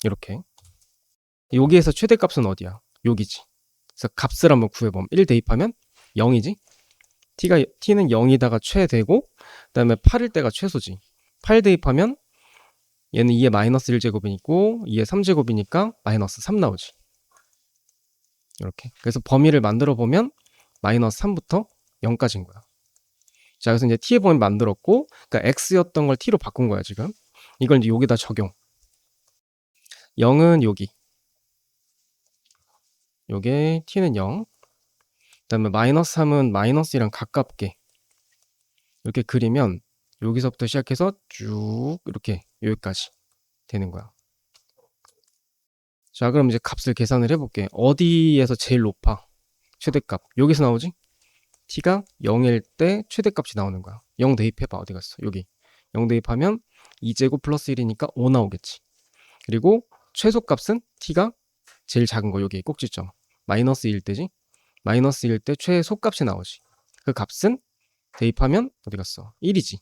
이렇게. 여기에서 최대값은 어디야? 여기지. 그래서 값을 한번 구해보면 1 대입하면 0이지. t는 0이다가 최대고, 그 다음에 8일 때가 최소지. 8 대입하면 얘는 2의 마이너스 1제곱이고 2의 3제곱이니까 마이너스 3 나오지. 이렇게. 그래서 범위를 만들어 보면 마이너스 3부터 0까지인 거야. 자, 그래서 이제 t의 범위 만들었고, 그러니까 x였던 걸 t로 바꾼 거야, 지금. 이걸 이제 여기다 적용. 0은 여기. 요게 t는 0. 그 다음에 마이너스 3은 마이너스 1이랑 가깝게 이렇게 그리면 여기서부터 시작해서 쭉 이렇게 여기까지 되는 거야. 자, 그럼 이제 값을 계산을 해볼게. 어디에서 제일 높아? 최대값. 여기서 나오지? t가 0일 때 최대값이 나오는 거야. 0 대입해봐. 어디 갔어? 여기. 0 대입하면 2제곱 플러스 1이니까 5 나오겠지. 그리고 최소값은 t가 제일 작은 거. 여기 꼭지점. 마이너스 1 때지? 마이너스 1 때 최소값이 나오지. 그 값은 대입하면 어디 갔어? 1이지.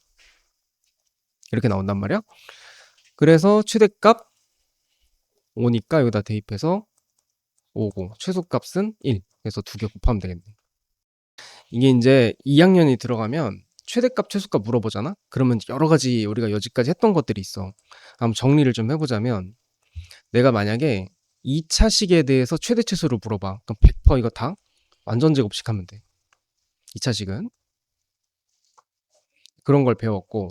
이렇게 나온단 말이야. 그래서 최대값 5니까 여기다 대입해서 5고 최소값은 1. 그래서 두 개 곱하면 되겠네. 이게 이제 2학년이 들어가면 최대값, 최소값 물어보잖아? 그러면 여러 가지 우리가 여지까지 했던 것들이 있어. 한번 정리를 좀 해보자면, 내가 만약에 2차식에 대해서 최대, 최소를 물어봐. 그럼 100% 이거 다 완전 제곱식 하면 돼. 2차식은. 그런 걸 배웠고,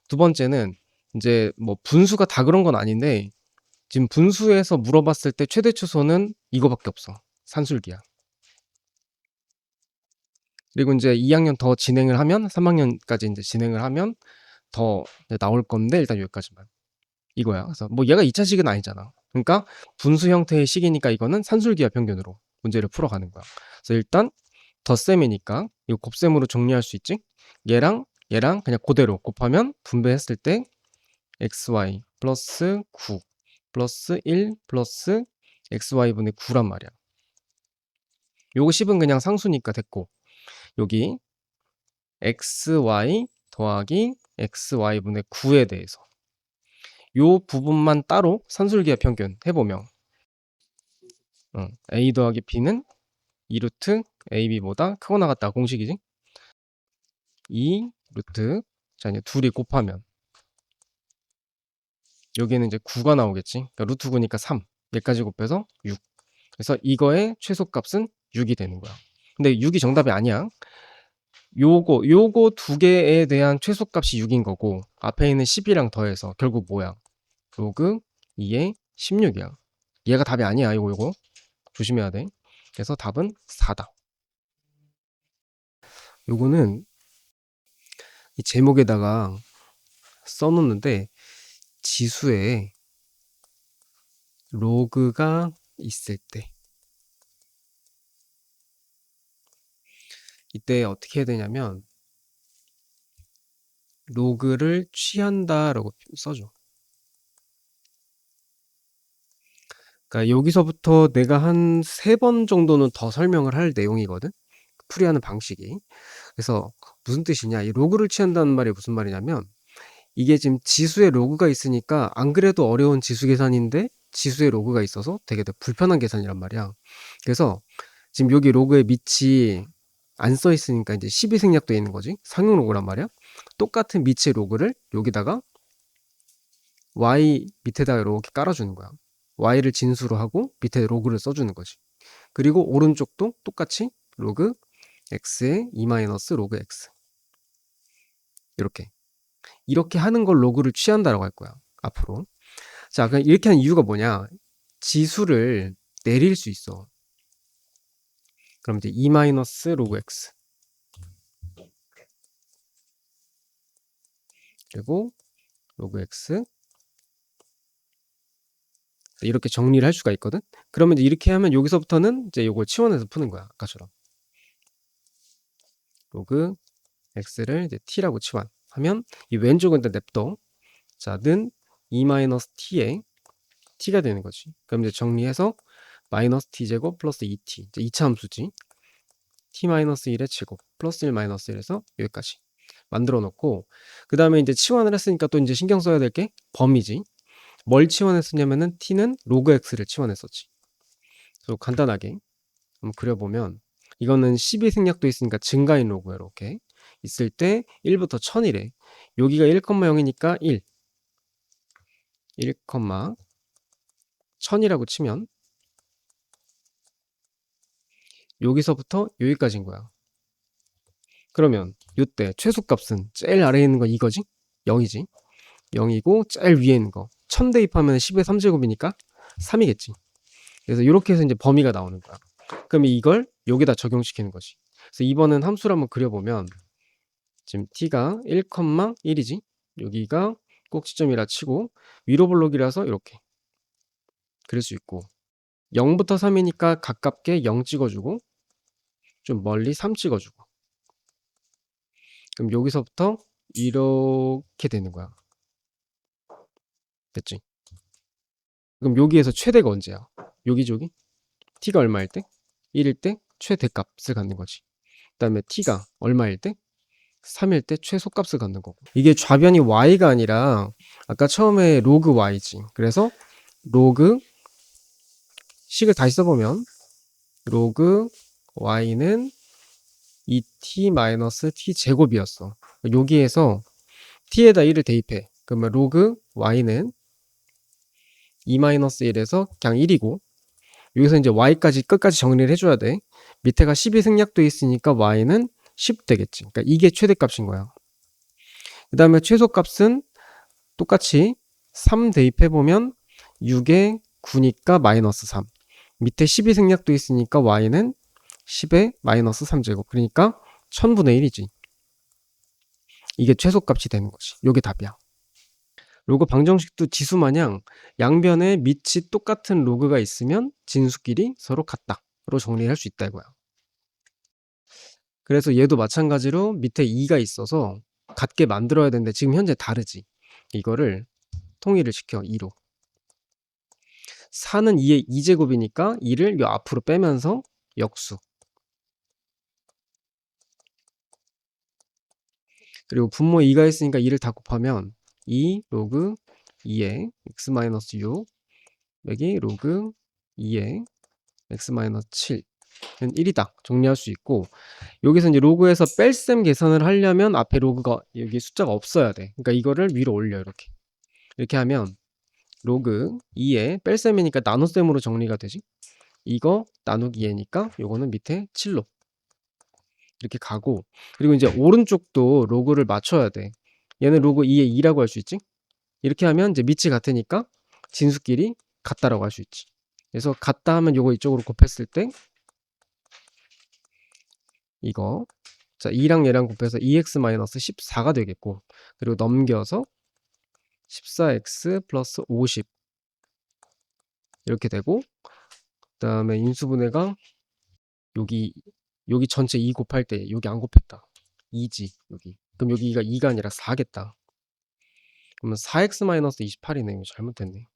두 번째는 이제 뭐 분수가 다 그런 건 아닌데, 지금 분수에서 물어봤을 때 최대, 최소는 이거밖에 없어. 산술기야. 그리고 이제 2학년 더 진행을 하면, 3학년까지 이제 진행을 하면 더 나올 건데, 일단 여기까지만. 이거야. 그래서 뭐 얘가 2차식은 아니잖아. 그러니까 분수 형태의 식이니까 이거는 산술기하 평균으로 문제를 풀어가는 거야. 그래서 일단 덧셈이니까 이거 곱셈으로 정리할 수 있지? 얘랑 얘랑 그냥 그대로 곱하면 분배했을 때 xy 플러스 9 플러스 1 플러스 xy분의 9란 말이야. 요거 10은 그냥 상수니까 됐고, 여기 xy 더하기 xy분의 9에 대해서 요 부분만 따로 산술기하 평균 해보면 a 더하기 b는 2루트 ab보다 크거나 같다 공식이지. 2 루트, 자 이제 둘이 곱하면 여기는 이제 9가 나오겠지. 그러니까 루트 9니까 3, 얘까지 곱해서 6. 그래서 이거의 최소값은 6이 되는 거야. 근데 6이 정답이 아니야. 요거 두 개에 대한 최소값이 6인 거고, 앞에 있는 10이랑 더해서 결국 뭐야? 로그 2의 16이야. 얘가 답이 아니야. 요거 조심해야 돼. 그래서 답은 4다. 요거는 이 제목에다가 써놓는데, 지수에 로그가 있을 때 이때 어떻게 해야 되냐면 로그를 취한다라고 써줘. 그러니까 여기서부터 내가 한 3번 정도는 더 설명을 할 내용이거든, 풀이하는 방식이. 그래서 무슨 뜻이냐, 이 로그를 취한다는 말이 무슨 말이냐면, 이게 지금 지수에 로그가 있으니까 안 그래도 어려운 지수 계산인데 지수에 로그가 있어서 되게 불편한 계산이란 말이야. 그래서 지금 여기 로그의 밑이 안 써 있으니까 이제 12생략돼 있는 거지. 상용 로그란 말이야. 똑같은 밑의 로그를 여기다가 y 밑에다가 이렇게 깔아주는 거야. y를 진수로 하고 밑에 로그를 써주는 거지. 그리고 오른쪽도 똑같이 로그 x에 2-로그 x 이렇게 하는 걸 로그를 취한다라고 할 거야 앞으로. 자, 그럼 이렇게 하는 이유가 뭐냐? 지수를 내릴 수 있어. 그럼 이제 2-로그 x 그리고 로그 x 이렇게 정리를 할 수가 있거든. 그러면 이제 이렇게 하면 여기서부터는 이제 요걸 치환해서 푸는 거야 아까처럼. 로그 x를 이제 t라고 치환하면 이 왼쪽은 일단 냅둬. 자, 는 2-t에 t가 되는 거지. 그럼 이제 정리해서 마이너스 t제곱 플러스 2t 이제 2차 함수지. t-1의 제곱 플러스 1-1에서 여기까지 만들어 놓고, 그 다음에 이제 치환을 했으니까 또 이제 신경 써야 될 게 범위지. 뭘 치환했었냐면은 t는 로그 x를 치환했었지. 그래서 간단하게 한번 그려보면 이거는 12 생략도 있으니까 증가인 로그야. 이렇게 있을 때 1부터 1000이래. 여기가 1,0이니까 1 1000이라고 치면 여기서부터 여기까지인 거야. 그러면 이때 최소값은 제일 아래에 있는 거 이거지? 0이지. 0이고 제일 위에 있는 거 1000 대입하면 10의 3제곱이니까 3이겠지. 그래서 이렇게 해서 이제 범위가 나오는 거야. 그럼 이걸 여기다 적용시키는 거지. 그래서 이번엔 함수를 한번 그려보면 지금 t가 1,1이지. 여기가 꼭지점이라 치고 위로 블록이라서 이렇게 그릴 수 있고, 0부터 3이니까 가깝게 0 찍어주고 좀 멀리 3 찍어주고, 그럼 여기서부터 이렇게 되는 거야. 됐지? 그럼 여기에서 최대가 언제야? 여기 t가 얼마일 때? 1일 때 최대값을 갖는 거지. 그 다음에 t가 얼마일 때? 3일 때 최소값을 갖는 거고. 이게 좌변이 y가 아니라 아까 처음에 로그 y지. 그래서 로그 식을 다시 써보면 로그 y는 2t-t 제곱이었어. 여기에서 t에다 1을 대입해. 그러면 로그 y는 2-1에서 그냥 1이고, 여기서 이제 y까지 끝까지 정리를 해줘야 돼. 밑에가 10이 생략돼 있으니까 y는 10 되겠지. 그러니까 이게 최대값인 거야. 그 다음에 최소값은 똑같이 3 대입해보면 6에 9니까 마이너스 3. 밑에 10이 생략돼 있으니까 y는 10에 마이너스 3제곱. 그러니까 1000분의 1이지. 이게 최소값이 되는 거지. 요게 답이야. 로그 방정식도 지수마냥 양변에 밑이 똑같은 로그가 있으면 진수끼리 서로 같다로 정리할 수 있다 이거야. 그래서 얘도 마찬가지로 밑에 2가 있어서 같게 만들어야 되는데 지금 현재 다르지. 이거를 통일을 시켜 2로. 4는 2의 2제곱이니까 2를 요 앞으로 빼면서 역수. 그리고 분모 2가 있으니까 2를 다 곱하면 2 로그 2의 x-6 여기 로그 2의 x-7은 1이다 정리할 수 있고, 여기서 이제 로그에서 뺄셈 계산을 하려면 앞에 로그가 여기 숫자가 없어야 돼. 그러니까 이거를 위로 올려 이렇게 하면 로그 2에 뺄셈이니까 나눗셈으로 정리가 되지. 이거 나누기 2니까 요거는 밑에 7로 이렇게 가고, 그리고 이제 오른쪽도 로그를 맞춰야 돼. 얘는 로그 2의 2라고 할 수 있지. 이렇게 하면 이제 밑이 같으니까 진수끼리 같다라고 할 수 있지. 그래서 같다 하면 요거 이쪽으로 곱했을 때 이거 자 2랑 얘랑 곱해서 2x-14가 되겠고, 그리고 넘겨서 14x 플러스 50 이렇게 되고, 그 다음에 인수분해가 여기 전체 2 곱할 때 여기 안 곱했다 2지 여기. 그럼 여기가 2가 아니라 4겠다. 그러면 4x-28이네. 이거 잘못됐네.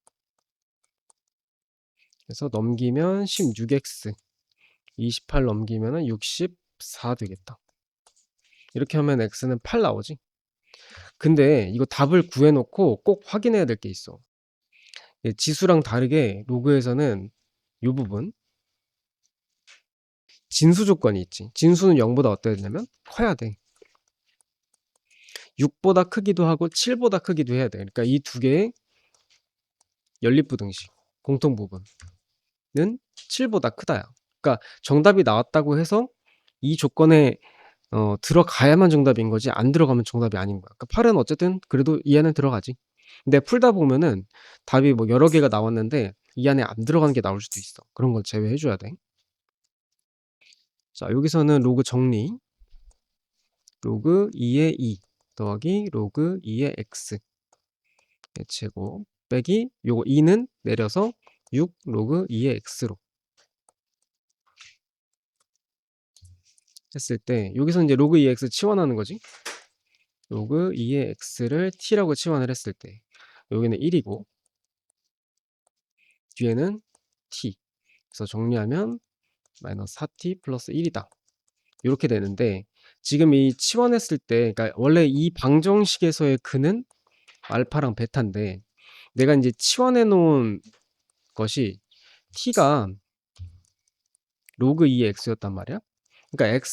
그래서 넘기면 16x 28 넘기면 64 되겠다. 이렇게 하면 x는 8 나오지. 근데 이거 답을 구해놓고 꼭 확인해야 될 게 있어. 지수랑 다르게 로그에서는 이 부분 진수 조건이 있지. 진수는 0보다 어때야 되냐면 커야 돼. 6보다 크기도 하고 7보다 크기도 해야 돼. 그러니까 이 두 개의 연립부등식 공통부분은 7보다 크다야. 그러니까 정답이 나왔다고 해서 이 조건에 들어가야만 정답인 거지 안 들어가면 정답이 아닌 거야. 그러니까 8은 어쨌든 그래도 이 안에 들어가지. 근데 풀다 보면은 답이 뭐 여러 개가 나왔는데 이 안에 안 들어가는 게 나올 수도 있어. 그런 걸 제외해 줘야 돼. 자, 여기서는 로그 정리. 로그 2의 2 더하기 로그 2의 x 최고 빼기 요거 2는 내려서 6 로그 2의 x로 했을 때 여기서 이제 로그 2의 x 치환하는 거지. 로그 2의 x를 t라고 치환을 했을 때 여기는 1이고 뒤에는 t. 그래서 정리하면 마이너스 4t 플러스 1이다. 이렇게 되는데 지금 이 치환했을 때 그러니까 원래 이 방정식에서의 근은 알파랑 베타인데 내가 이제 치환해 놓은 것이 t가 로그 2의 x였단 말이야. 그러니까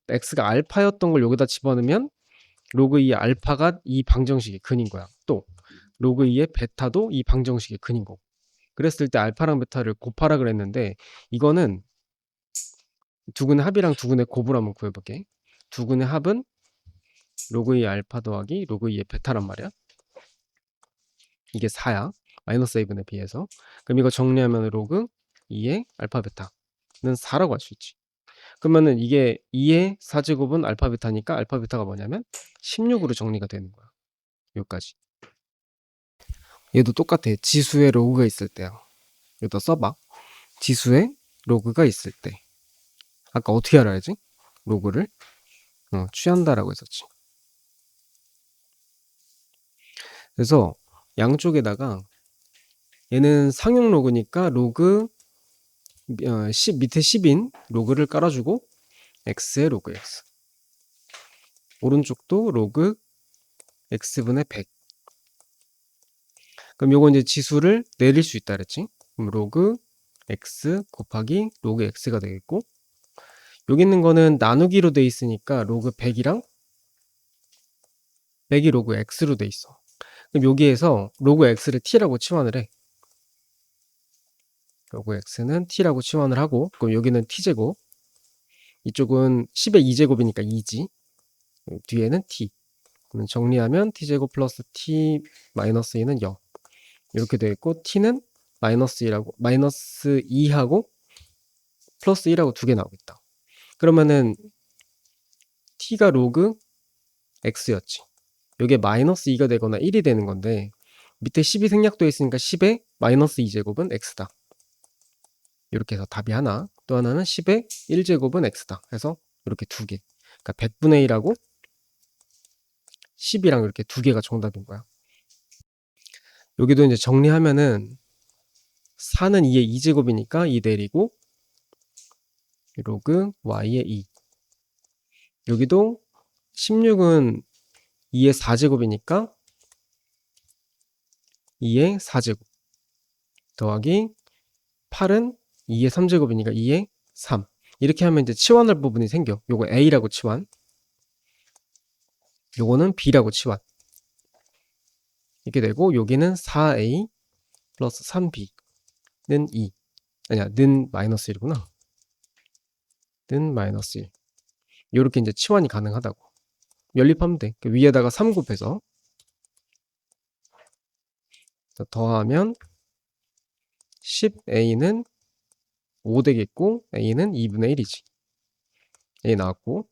x가 알파였던 걸 여기다 집어넣으면 로그 2의 알파가 이 방정식의 근인 거야. 또 로그 2의 베타도 이 방정식의 근인 거고. 그랬을 때 알파랑 베타를 곱하라 그랬는데 이거는 두근의 합이랑 두근의 곱을 한번 구해볼게. 두근의 합은 로그 2의 알파 더하기 로그 2의 베타란 말이야. 이게 4야. 마이너스 A분에 비해서. 그럼 이거 정리하면 로그 2의 알파 베타는 4라고 할 수 있지. 그러면은 이게 2의 4제곱은 알파 베타니까 알파 베타가 뭐냐면 16으로 정리가 되는 거야. 여기까지. 얘도 똑같아. 지수에 로그가 있을 때야. 여기다 써봐. 지수에 로그가 있을 때. 아까 어떻게 알아야지? 로그를 취한다라고 했었지. 그래서 양쪽에다가 얘는 상용 로그니까 로그 10 밑에 10인 로그를 깔아주고 x의 로그 x. 오른쪽도 로그 x분의 100. 그럼 요거 이제 지수를 내릴 수 있다 그랬지? 그럼 로그 x 곱하기 로그 x가 되겠고 여기 있는 거는 나누기로 돼 있으니까 로그 100이랑 100이 로그 x로 돼 있어. 그럼 여기에서 로그 x를 t라고 치환을 해. 로그 x는 t라고 치환을 하고 그럼 여기는 t제곱 이쪽은 10의 2제곱이니까 2지 뒤에는 t 그럼 정리하면 t제곱 플러스 t 마이너스 2는 0 이렇게 되어 있고 t는 마이너스 2하고 플러스 1하고 두 개 나오겠다. 그러면은 t가 로그 x였지. 이게 마이너스 2가 되거나 1이 되는 건데 밑에 10이 생략되어 있으니까 10의 마이너스 2제곱은 x다. 이렇게 해서 답이 하나, 또 하나는 10의 1제곱은 x다. 해서 이렇게 두 개. 그러니까 100분의 1하고 10이랑 이렇게 두 개가 정답인 거야. 여기도 이제 정리하면은 4는 2의 2제곱이니까 2 내리고 로그 y의 2. 여기도 16은 2의 4제곱이니까 2의 4제곱 더하기 8은 2의 3제곱이니까 2의 3. 이렇게 하면 이제 치환할 부분이 생겨. 요거 A라고 치환. 요거는 B라고 치환. 이렇게 되고 여기는 4A 플러스 3B는 2. 아니야, 는 마이너스 1이구나. 는 마이너스 1. 요렇게 이제 치환이 가능하다고. 연립하면 돼. 그 위에다가 3 곱해서 더하면 10A는 5 되겠고 A는 2분의 1이지. A 나왔고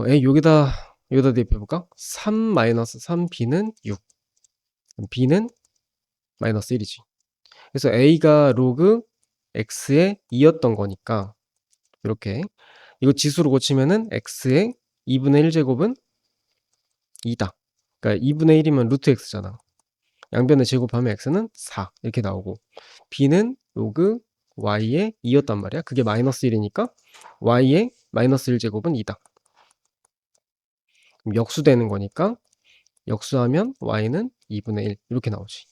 A 여기다 대입해볼까? 3 마이너스 3B는 6. B는 마이너스 1이지. 그래서 A가 로그 X의 2였던 거니까 이렇게 이거 지수로 고치면은 X의 2분의 1제곱은 2다. 그러니까 2분의 1이면 루트 X잖아. 양변을 제곱하면 X는 4 이렇게 나오고 B는 로그 Y의 2였단 말이야. 그게 마이너스 1이니까 Y의 마이너스 1제곱은 2다. 그럼 역수되는 거니까 역수하면 Y는 2분의 1 이렇게 나오지.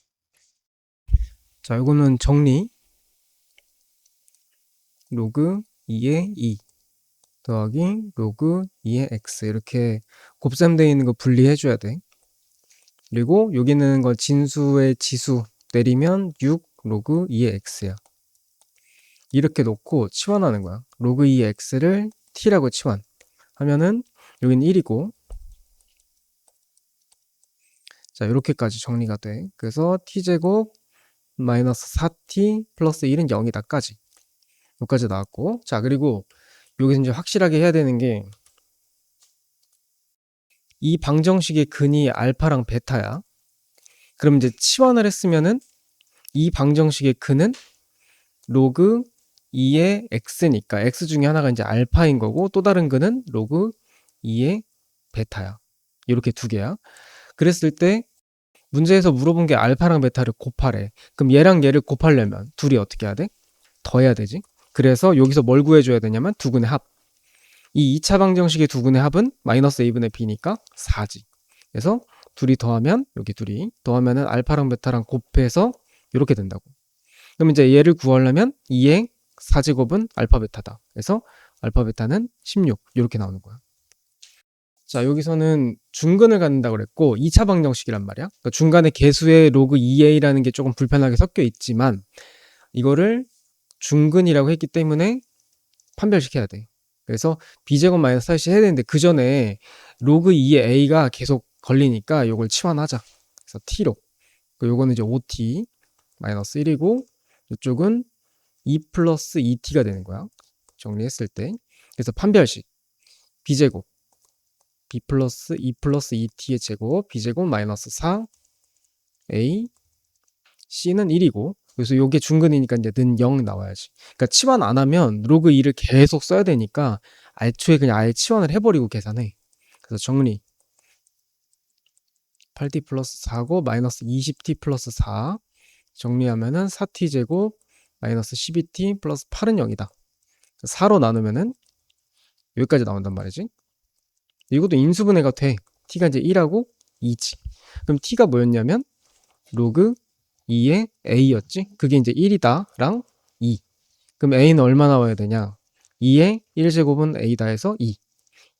자, 이거는 정리. 로그 2의 2 더하기 로그 2의 x 이렇게 곱셈되어 있는 거 분리해 줘야 돼. 그리고 여기 있는 거 진수의 지수 내리면 6 로그 2의 x야. 이렇게 놓고 치환하는 거야. 로그 2의 x를 t라고 치환하면은 여기는 1이고, 자 이렇게까지 정리가 돼. 그래서 t제곱 마이너스 4t 플러스 1은 0이다까지 여기까지 나왔고, 자 그리고 여기서 이제 확실하게 해야 되는 게 이 방정식의 근이 알파랑 베타야. 그럼 이제 치환을 했으면은 이 방정식의 근은 로그 2의 x니까 x 중에 하나가 이제 알파인 거고, 또 다른 근은 로그 2의 베타야. 이렇게 두 개야. 그랬을 때 문제에서 물어본 게 알파랑 베타를 곱하래. 그럼 얘랑 얘를 곱하려면 둘이 어떻게 해야 돼? 더해야 되지. 그래서 여기서 뭘 구해줘야 되냐면 두근의 합. 이 2차 방정식의 두근의 합은 마이너스 a분의 b니까 4지. 그래서 둘이 더하면, 여기 둘이 더하면은 알파랑 베타랑 곱해서 이렇게 된다고. 그럼 이제 얘를 구하려면 2의 4제곱은 알파 베타다. 그래서 알파 베타는 16 이렇게 나오는 거야. 자 여기서는 중근을 갖는다고 그랬고 2차 방정식이란 말이야. 그러니까 중간에 개수의 로그 2a라는 게 조금 불편하게 섞여 있지만 이거를 중근이라고 했기 때문에 판별시켜야 돼. 그래서 b제곱 마이너스 4씩 해야 되는데 그 전에 로그 2의 a가 계속 걸리니까 이걸 치환하자. 그래서 t로. 요거는 이제 5t 마이너스 1이고 이쪽은 2 플러스 2t가 되는 거야. 정리했을 때. 그래서 판별식 b제곱 b 플러스 2 플러스 2t의 제곱 b제곱 마이너스 4a c는 1이고, 그래서 요게 중근이니까 이제 는 0 나와야지. 그러니까 치환 안 하면 로그 2를 계속 써야 되니까 애초에 그냥 아예 치환을 해버리고 계산해. 그래서 정리 8t 플러스 4고 마이너스 20t 플러스 4 정리하면은 4t 제곱 마이너스 12t 플러스 8은 0이다. 4로 나누면은 여기까지 나온단 말이지. 이것도 인수분해가 돼. t가 이제 1하고 2지. 그럼 t가 뭐였냐면 로그 2의 a였지. 그게 이제 1이다랑 2. 그럼 a는 얼마 나와야 되냐? 2의 1제곱은 a다 해서 2.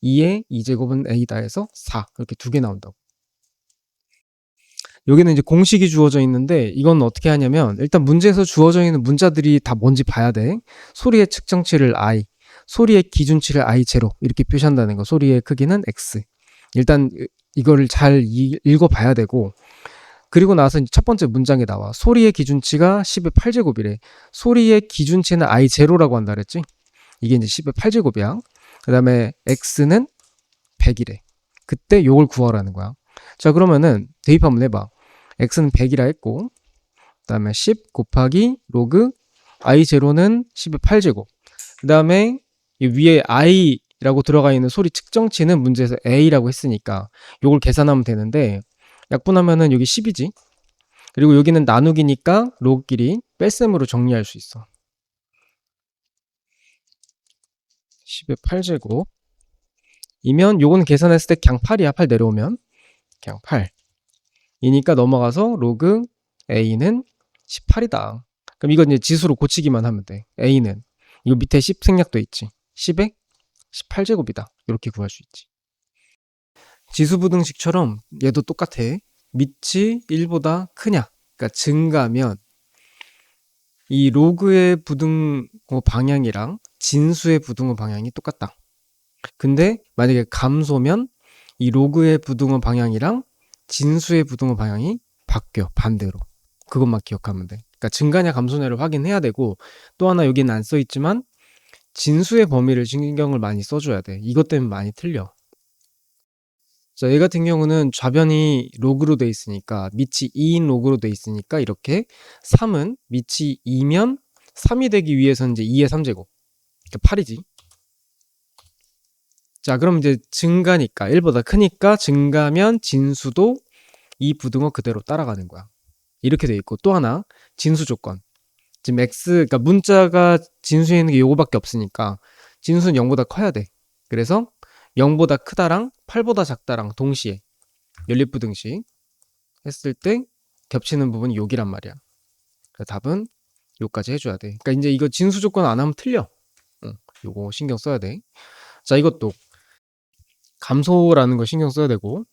2의 2제곱은 a다 해서 4. 이렇게 두 개 나온다고. 여기는 이제 공식이 주어져 있는데 이건 어떻게 하냐면 일단 문제에서 주어져 있는 문자들이 다 뭔지 봐야 돼. 소리의 측정치를 i, 소리의 기준치를 i0 이렇게 표시한다는 거. 소리의 크기는 x. 일단 이거를 잘 읽어봐야 되고, 그리고 나서 첫 번째 문장에 나와 소리의 기준치가 10의 8제곱이래. 소리의 기준치는 i0라고 한다 그랬지. 이게 이제 10의 8제곱이야. 그 다음에 x는 100이래. 그때 요걸 구하라는 거야. 자 그러면은 대입 한번 해봐. x는 100이라 했고, 그 다음에 10 곱하기 로그 i0는 10의 8제곱. 그 다음에 위에 i라고 들어가 있는 소리 측정치는 문제에서 a라고 했으니까 요걸 계산하면 되는데, 약분하면은 여기 10이지. 그리고 여기는 나누기니까 로그끼리 뺄셈으로 정리할 수 있어. 10의 8제곱 이면 요거는 계산했을 때 그냥 8이야. 8 내려오면 그냥 8 이니까 넘어가서 로그 a는 18이다. 그럼 이건 이제 지수로 고치기만 하면 돼. a는 이거 밑에 10 생략도 있지. 10에 18제곱이다. 이렇게 구할 수 있지. 지수부등식처럼 얘도 똑같아. 밑이 1보다 크냐, 그러니까 증가면 이 로그의 부등호 방향이랑 진수의 부등호 방향이 똑같다. 근데 만약에 감소면 이 로그의 부등호 방향이랑 진수의 부등호 방향이 바뀌어, 반대로. 그것만 기억하면 돼. 그러니까 증가냐 감소냐를 확인해야 되고, 또 하나 여기는 안 써있지만 진수의 범위를 신경을 많이 써줘야 돼. 이것 때문에 많이 틀려. 자, 얘 같은 경우는 좌변이 로그로 돼 있으니까, 밑이 2인 로그로 돼 있으니까 이렇게 3은 밑이 2면 3이 되기 위해서는 이제 2의 3제곱, 그러니까 8이지. 자, 그럼 이제 증가니까 1보다 크니까 증가면 진수도 이 부등호 그대로 따라가는 거야. 이렇게 돼 있고, 또 하나 진수 조건. 지금 x, 그러니까 문자가 진수에 있는 게 요거밖에 없으니까 진수는 0보다 커야 돼. 그래서 0보다 크다랑 8보다 작다랑 동시에 연립부등식 했을 때 겹치는 부분이 여기란 말이야. 그래서 답은 요까지 해줘야 돼. 그러니까 이제 이거 진수 조건 안 하면 틀려. 요거 신경 써야 돼. 자, 이것도 감소라는 거 신경 써야 되고,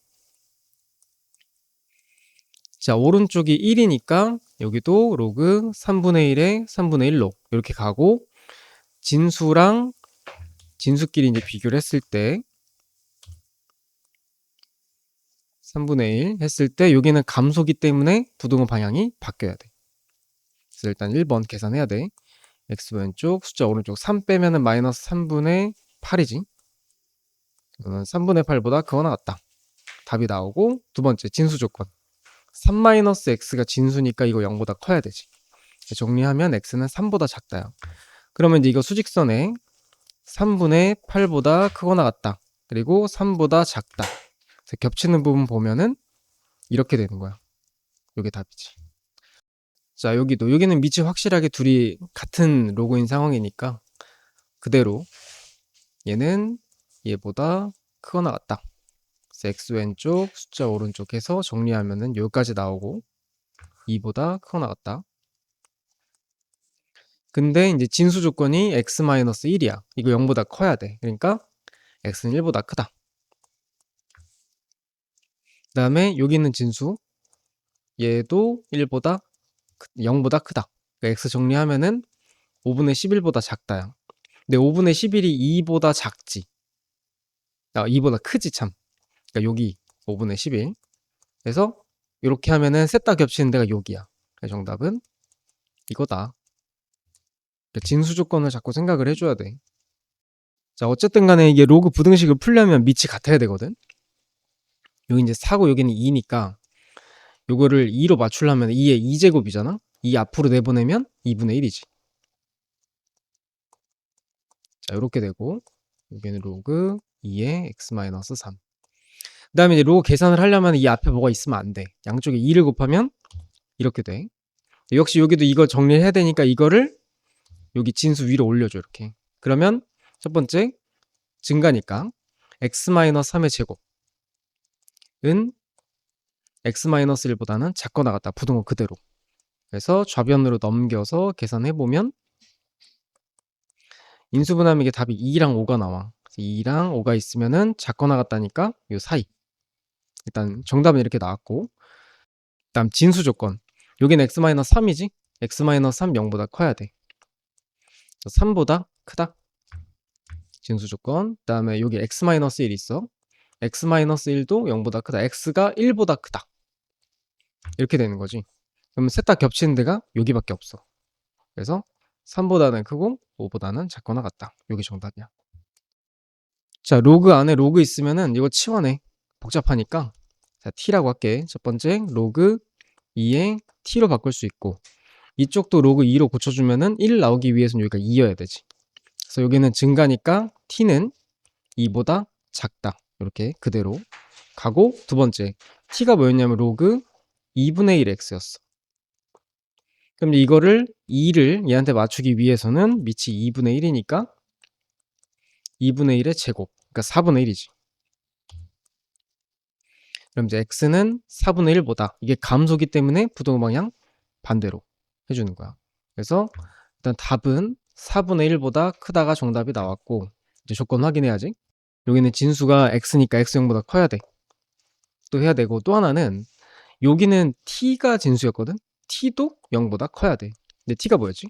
자, 오른쪽이 1이니까 여기도 로그 3분의 1에 3분의 1로 이렇게 가고, 진수랑 진수끼리 이제 비교를 했을 때 3분의 1 했을 때 여기는 감소기 때문에 부등호 방향이 바뀌어야 돼. 그래서 일단 1번 계산해야 돼. x 왼쪽, 숫자 오른쪽 3 빼면은 마이너스 3분의 8이지. 이거는 3분의 8보다 크거나 같다. 답이 나오고, 두 번째 진수 조건. 3-x가 진수니까 이거 0보다 커야 되지. 정리하면 x는 3보다 작다요. 그러면 이제 이거 수직선에 3분의 8보다 크거나 같다. 그리고 3보다 작다. 그래서 겹치는 부분 보면은 이렇게 되는 거야. 이게 답이지. 자, 여기는 밑이 확실하게 둘이 같은 로그인 상황이니까 그대로 얘는 얘보다 크거나 같다. 그래서 x 왼쪽, 숫자 오른쪽 해서 정리하면은 여기까지 나오고 2보다 크거나 같다. 근데 이제 진수 조건이 x-1이야. 이거 0보다 커야 돼. 그러니까 x는 1보다 크다. 그 다음에 여기 있는 진수 얘도 0보다 크다. 그러니까 x 정리하면은 5분의 11보다 작다야. 근데 5분의 11이 2보다 작지. 2보다 크지 참. 그러니까 여기 5분의 11. 그래서 이렇게 하면은 셋 다 겹치는 데가 여기야. 그래서 정답은 이거다. 그러니까 진수 조건을 자꾸 생각을 해줘야 돼. 자, 어쨌든 간에 이게 로그 부등식을 풀려면 밑이 같아야 되거든. 여기 이제 4고 여기는 2니까 요거를 2로 맞추려면 2의 2제곱이잖아? 2 앞으로 내보내면 2분의 1이지. 자, 요렇게 되고 여기는 로그 2의 x-3. 그 다음에 이제 로그 계산을 하려면 이 앞에 뭐가 있으면 안 돼. 양쪽에 2를 곱하면 이렇게 돼. 역시 여기도 이거 정리를 해야 되니까 이거를 여기 진수 위로 올려줘 이렇게. 그러면 첫 번째 증가니까 x-3의 제곱은 x-1보다는 작거나 같다. 부등호 그대로. 그래서 좌변으로 넘겨서 계산해보면 인수분해하면 이게 답이 2랑 5가 나와. 2랑 5가 있으면은 작거나 같다니까 요 사이. 일단 정답은 이렇게 나왔고, 다음 진수 조건. 여기는 x-3이지? x-3 0보다 커야 돼. 3보다 크다. 진수 조건. 그 다음에 여기 x-1 있어. x-1도 0보다 크다. x가 1보다 크다. 이렇게 되는 거지. 그러면 셋 다 겹치는 데가 여기밖에 없어. 그래서 3보다는 크고 5보다는 작거나 같다. 여기 정답이야. 자, 로그 안에 로그 있으면은 이거 치워내. 복잡하니까. 자, t라고 할게. 첫 번째 로그 2에 t로 바꿀 수 있고, 이쪽도 로그 2로 고쳐주면은 1 나오기 위해서는 여기가 2여야 되지. 그래서 여기는 증가니까 t는 2보다 작다. 이렇게 그대로 가고, 두 번째 t가 뭐였냐면 로그 2분의 1 x였어. 그럼 이거를 2를 얘한테 맞추기 위해서는 밑이 2분의 1이니까 2분의 1의 제곱, 그러니까 4분의 1이지. 그럼 이제 x는 4분의 1보다, 이게 감소기 때문에 부등호 방향 반대로 해주는 거야. 그래서 일단 답은 4분의 1보다 크다가 정답이 나왔고, 이제 조건 확인해야지. 여기는 진수가 x니까 x0보다 커야 돼. 또 해야 되고, 또 하나는 여기는 t가 진수였거든. t도 0보다 커야 돼. 근데 t가 뭐였지?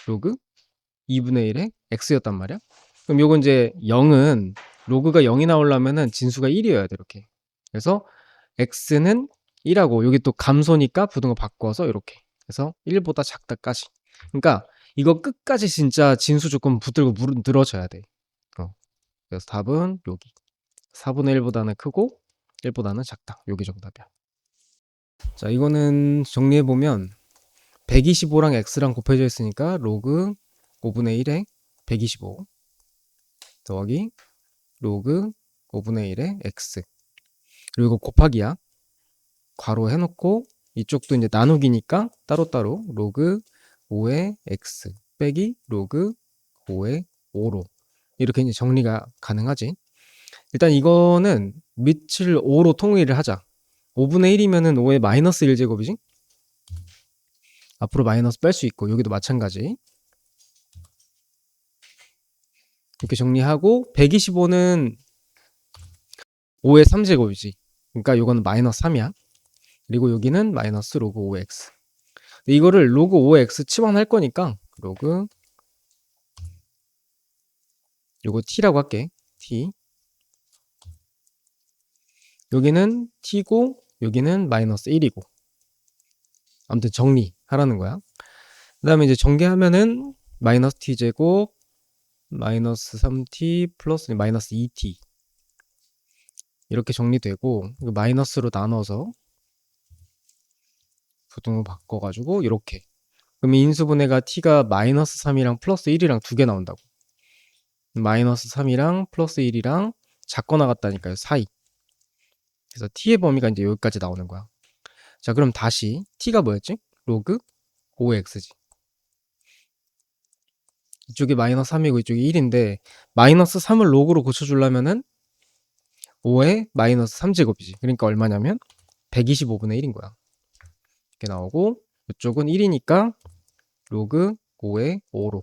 로그 2분의 1의 x였단 말이야. 그럼 요건 이제 0은 로그가 0이 나오려면은 진수가 1이어야 돼 이렇게. 그래서 x는 1하고 여기 또 감소니까 부등호 바꿔서 이렇게. 그래서 1보다 작다까지. 그러니까 이거 끝까지 진짜 진수 조건 붙들고 늘어져야 돼. 그래서 답은 여기 4분의 1보다는 크고 1보다는 작다. 여기 정답이야. 자, 이거는 정리해 보면 125랑 x랑 곱해져 있으니까 로그 5분의 1에 125 더하기 로그 5분의 1의 x, 그리고 곱하기야. 괄호 해놓고 이쪽도 이제 나누기니까 따로따로 로그 5의 x 빼기 로그 5의 5로 이렇게 이제 정리가 가능하지. 일단 이거는 밑을 5로 통일을 하자. 5분의 1이면은 5의 마이너스 1제곱이지? 앞으로 마이너스 뺄 수 있고, 여기도 마찬가지. 이렇게 정리하고 125는 5의 3제곱이지. 그러니까 이거는 마이너스 3이야. 그리고 여기는 마이너스 로그 5x. 이거를 로그 5x 치환할 거니까 로그 요거 t라고 할게. t. 여기는 t고 여기는 마이너스 1이고. 아무튼 정리하라는 거야. 그 다음에 이제 전개하면은 마이너스 t제곱 마이너스 3t 플러스 마이너스 2t 이렇게 정리되고 마이너스로 나눠서 부등호 바꿔가지고 이렇게. 그럼 이 인수분해가 t가 마이너스 3이랑 플러스 1이랑 두 개 나온다고. 마이너스 3이랑 플러스 1이랑 작거 나갔다니까요. 사이. 그래서 t의 범위가 이제 여기까지 나오는 거야. 자, 그럼 다시 t가 뭐였지? 로그 5x지. 이쪽이 마이너스 3이고 이쪽이 1인데 마이너스 3을 로그로 고쳐주려면은 5의 마이너스 3제곱이지. 그러니까 얼마냐면 125분의 1인 거야. 이렇게 나오고 이쪽은 1이니까 로그 5의 5로.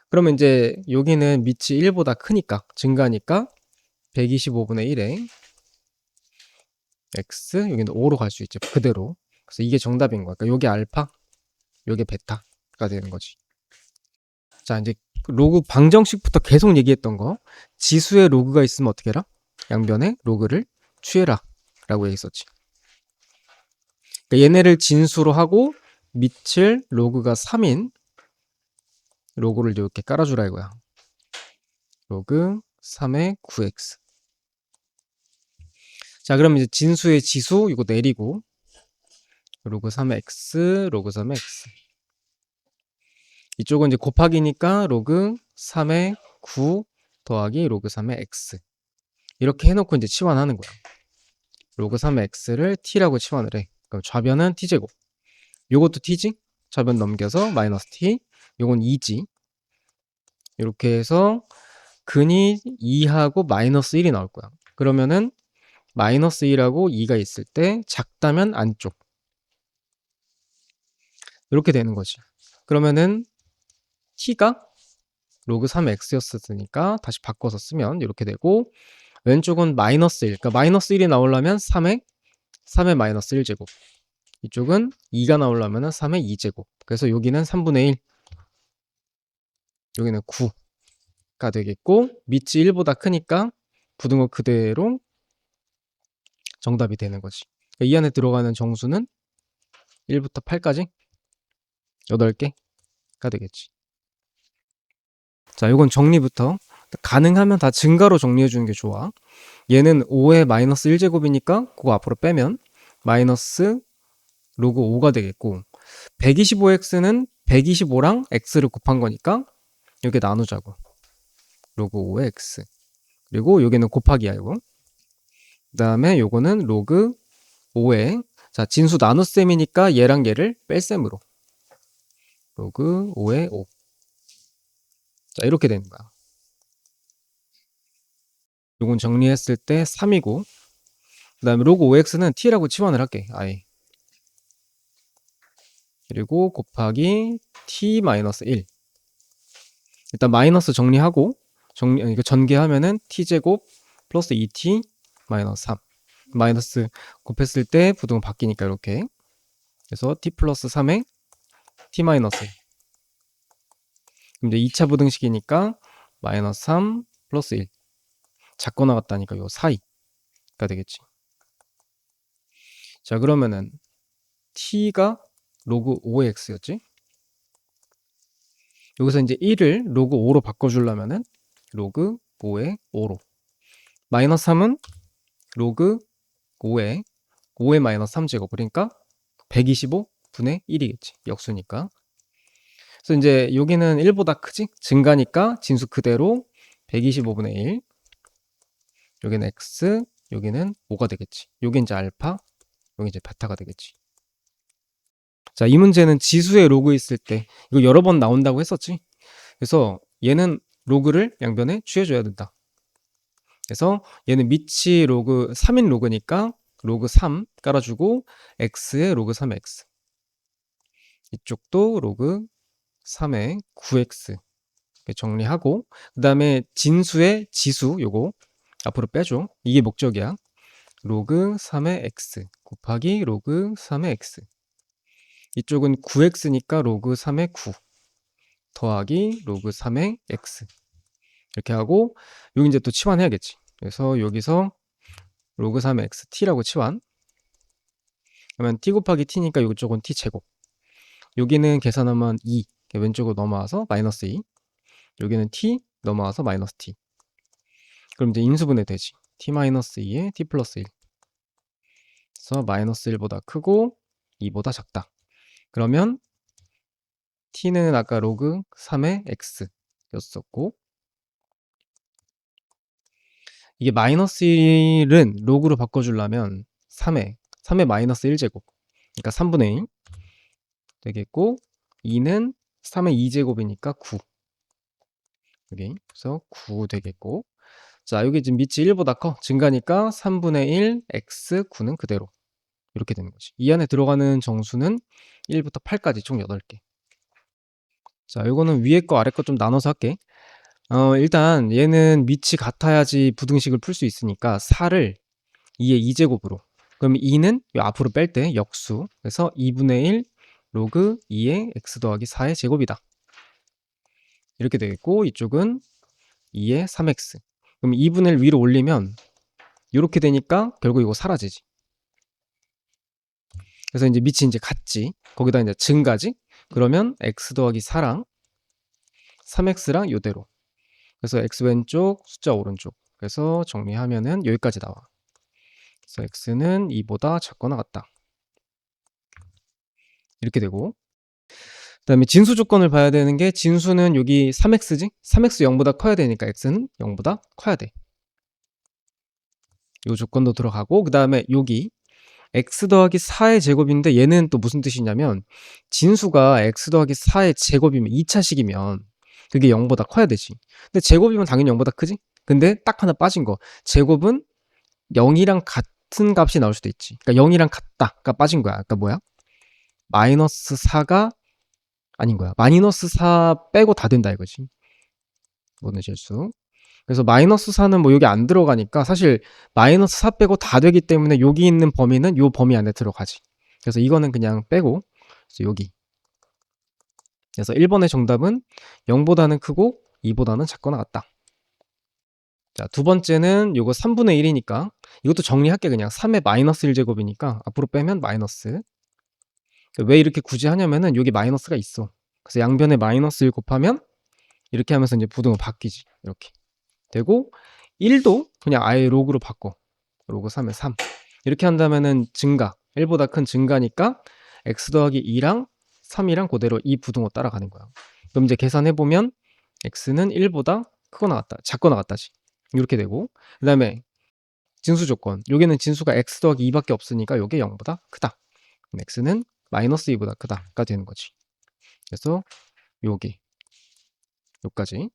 그러면 이제 여기는 밑이 1보다 크니까 증가니까 125분의 1에 x 여기는 5로 갈 수 있죠. 그대로. 그래서 이게 정답인 거야. 그러니까 요게 알파, 요게 베타가 되는 거지. 자, 이제 로그 방정식부터 계속 얘기했던 거. 지수에 로그가 있으면 어떻게 해라? 양변에 로그를 취해라 라고 얘기했었지. 그러니까 얘네를 진수로 하고 밑을 로그가 3인 로그를 이렇게 깔아주라 이거야. 로그 3의 9x. 자, 그럼 이제 진수의 지수 이거 내리고 로그 3의 x, 로그 3의 x. 이쪽은 이제 곱하기니까 로그 3의 9 더하기 로그 3의 x. 이렇게 해놓고 이제 치환하는 거야. 로그 3의 x를 t라고 치환을 해. 그럼 좌변은 t제곱. 요것도 t지? 좌변 넘겨서 마이너스 t. 요건 2지. 이렇게 해서 근이 2하고 마이너스 1이 나올 거야. 그러면은 마이너스 1하고 2가 있을 때 작다면 안쪽. 이렇게 되는 거지. 그러면은 t가 로그 3의 x였으니까 다시 바꿔서 쓰면 이렇게 되고 왼쪽은 마이너스 1. 그러니까 마이너스 1이 나오려면 3의 마이너스 1제곱. 이쪽은 2가 나오려면 3의 2제곱. 그래서 여기는 3분의 1. 여기는 9가 되겠고 밑이 1보다 크니까 부등호 그대로 정답이 되는 거지. 그러니까 이 안에 들어가는 정수는 1부터 8까지 8개가 되겠지. 자, 이건 정리부터. 가능하면 다 증가로 정리해 주는 게 좋아. 얘는 5의 마이너스 1제곱이니까 그거 앞으로 빼면 마이너스 로그 5가 되겠고 125x는 125랑 x를 곱한 거니까 여기 나누자고. 로그 5의 x. 그리고 여기는 곱하기야 이거. 그 다음에 요거는 로그 5의 자 진수 나눗셈이니까 얘랑 얘를 뺄셈으로 로그 5의 5. 자 이렇게 되는 거야. 요건 정리했을 때 3이고 그 다음에 로그 5x는 t라고 치환을 할게. 아예. 그리고 곱하기 t-1. 일단 마이너스 정리하고 이거 전개하면은 t제곱 플러스 2t 마이너스 3. 마이너스 곱했을 때 부등호 바뀌니까 이렇게. 그래서 t 플러스 3에 t 마이너스 1. 그럼 이제 2차 부등식이니까 마이너스 3 플러스 1. 작거 나갔다니까 요 사이가 되겠지. 자 그러면은 t가 로그 5x였지. 여기서 이제 1을 로그 5로 바꿔주려면은 로그 5의 5로. 마이너스 3은 로그 5의 마이너스 3제곱. 그러니까 125분의 1이겠지. 역수니까. 그래서 이제 여기는 1보다 크지? 증가니까 진수 그대로 125분의 1. 여기는 x, 여기는 5가 되겠지. 여기 이제 알파, 여기 이제 베타가 되겠지. 자, 이 문제는 지수의 로그 있을 때 이거 여러 번 나온다고 했었지. 그래서 얘는 로그를 양변에 취해줘야 된다. 그래서 얘는 밑이 로그 3인 로그니까 로그 3 깔아주고 x의 로그 3x. 이쪽도 로그 3의 9x 이렇게 정리하고 그 다음에 진수의 지수 요거 앞으로 빼줘. 이게 목적이야. 로그 3의 x 곱하기 로그 3의 x. 이쪽은 9x니까 로그 3의 9 더하기 로그 3의 x. 이렇게 하고 여기 이제 또 치환해야겠지. 그래서 여기서 로그 3의 x t라고 치환. 그러면 t 곱하기 t니까 이쪽은 t 제곱. 여기는 계산하면 2 왼쪽으로 넘어와서 마이너스 2. 여기는 t 넘어와서 마이너스 t. 그럼 이제 인수분해 되지. t 마이너스 2에 t 플러스 1. 그래서 마이너스 1보다 크고 2보다 작다. 그러면 t는 아까 로그 3의 x 였었고, 이게 마이너스 1은 로그로 바꿔주려면 3의 마이너스 1제곱, 그러니까 3분의 1 되겠고, 2는 3의 2제곱이니까 9. 여기 그래서 9 되겠고, 자 여기 지금 밑이 1보다 커 증가니까 3분의 1 x 9는 그대로 이렇게 되는 거지. 이 안에 들어가는 정수는 1부터 8까지 총 8개. 자 이거는 위에 거 아래 거 좀 나눠서 할게. 일단 얘는 밑이 같아야지 부등식을 풀 수 있으니까 4를 2의 2제곱으로, 그럼 2는 앞으로 뺄 때 역수, 그래서 2분의 1 로그 2의 x 더하기 4의 제곱이다 이렇게 되겠고, 이쪽은 2의 3x. 그럼 2분의 1 위로 올리면 이렇게 되니까 결국 이거 사라지지. 그래서 이제 밑이 이제 같지, 거기다 이제 증가지. 그러면 x 더하기 4랑 3x랑 요대로, 그래서 x 왼쪽 숫자 오른쪽, 그래서 정리하면은 여기까지 나와. 그래서 x는 2보다 작거나 같다 이렇게 되고, 그 다음에 진수 조건을 봐야 되는 게, 진수는 여기 3x지? 3x 0보다 커야 되니까 x는 0보다 커야 돼. 이 조건도 들어가고, 그 다음에 여기 x 더하기 4의 제곱인데 얘는 또 무슨 뜻이냐면, 진수가 x 더하기 4의 제곱이면 2차식이면 그게 0보다 커야 되지. 근데 제곱이면 당연히 0보다 크지? 근데 딱 하나 빠진 거, 제곱은 0이랑 같은 값이 나올 수도 있지. 그러니까 0이랑 같다가 빠진 거야. 그러니까 뭐야? 마이너스 4가 아닌 거야. 마이너스 4 빼고 다 된다 이거지. 모든 실수. 그래서 마이너스 4는 뭐 여기 안 들어가니까 사실 마이너스 4 빼고 다 되기 때문에 여기 있는 범위는 요 범위 안에 들어가지. 그래서 이거는 그냥 빼고, 그래서 여기. 그래서 1번의 정답은 0보다는 크고 2보다는 작거나 같다. 자, 두 번째는 요거 3분의 1이니까 이것도 정리할게. 그냥 3의 마이너스 1제곱이니까 앞으로 빼면 마이너스. 왜 이렇게 굳이 하냐면은 여기 마이너스가 있어. 그래서 양변에 마이너스 1 곱하면 이렇게 하면서 이제 부등호 바뀌지. 이렇게 되고, 1도 그냥 아예 로그로 바꿔. 로그 3에 3. 이렇게 한다면은 증가, 1보다 큰 증가니까 x 더하기 2랑 3이랑 그대로 이 부등호 따라가는 거야. 그럼 이제 계산해보면 x는 1보다 크거나 같다, 작거나 같다지. 이렇게 되고, 그 다음에 진수 조건. 여기는 진수가 x 더하기 2밖에 없으니까 이게 0보다 크다. 그럼 x는 마이너스 2보다 크다가 되는 거지. 그래서 여기까지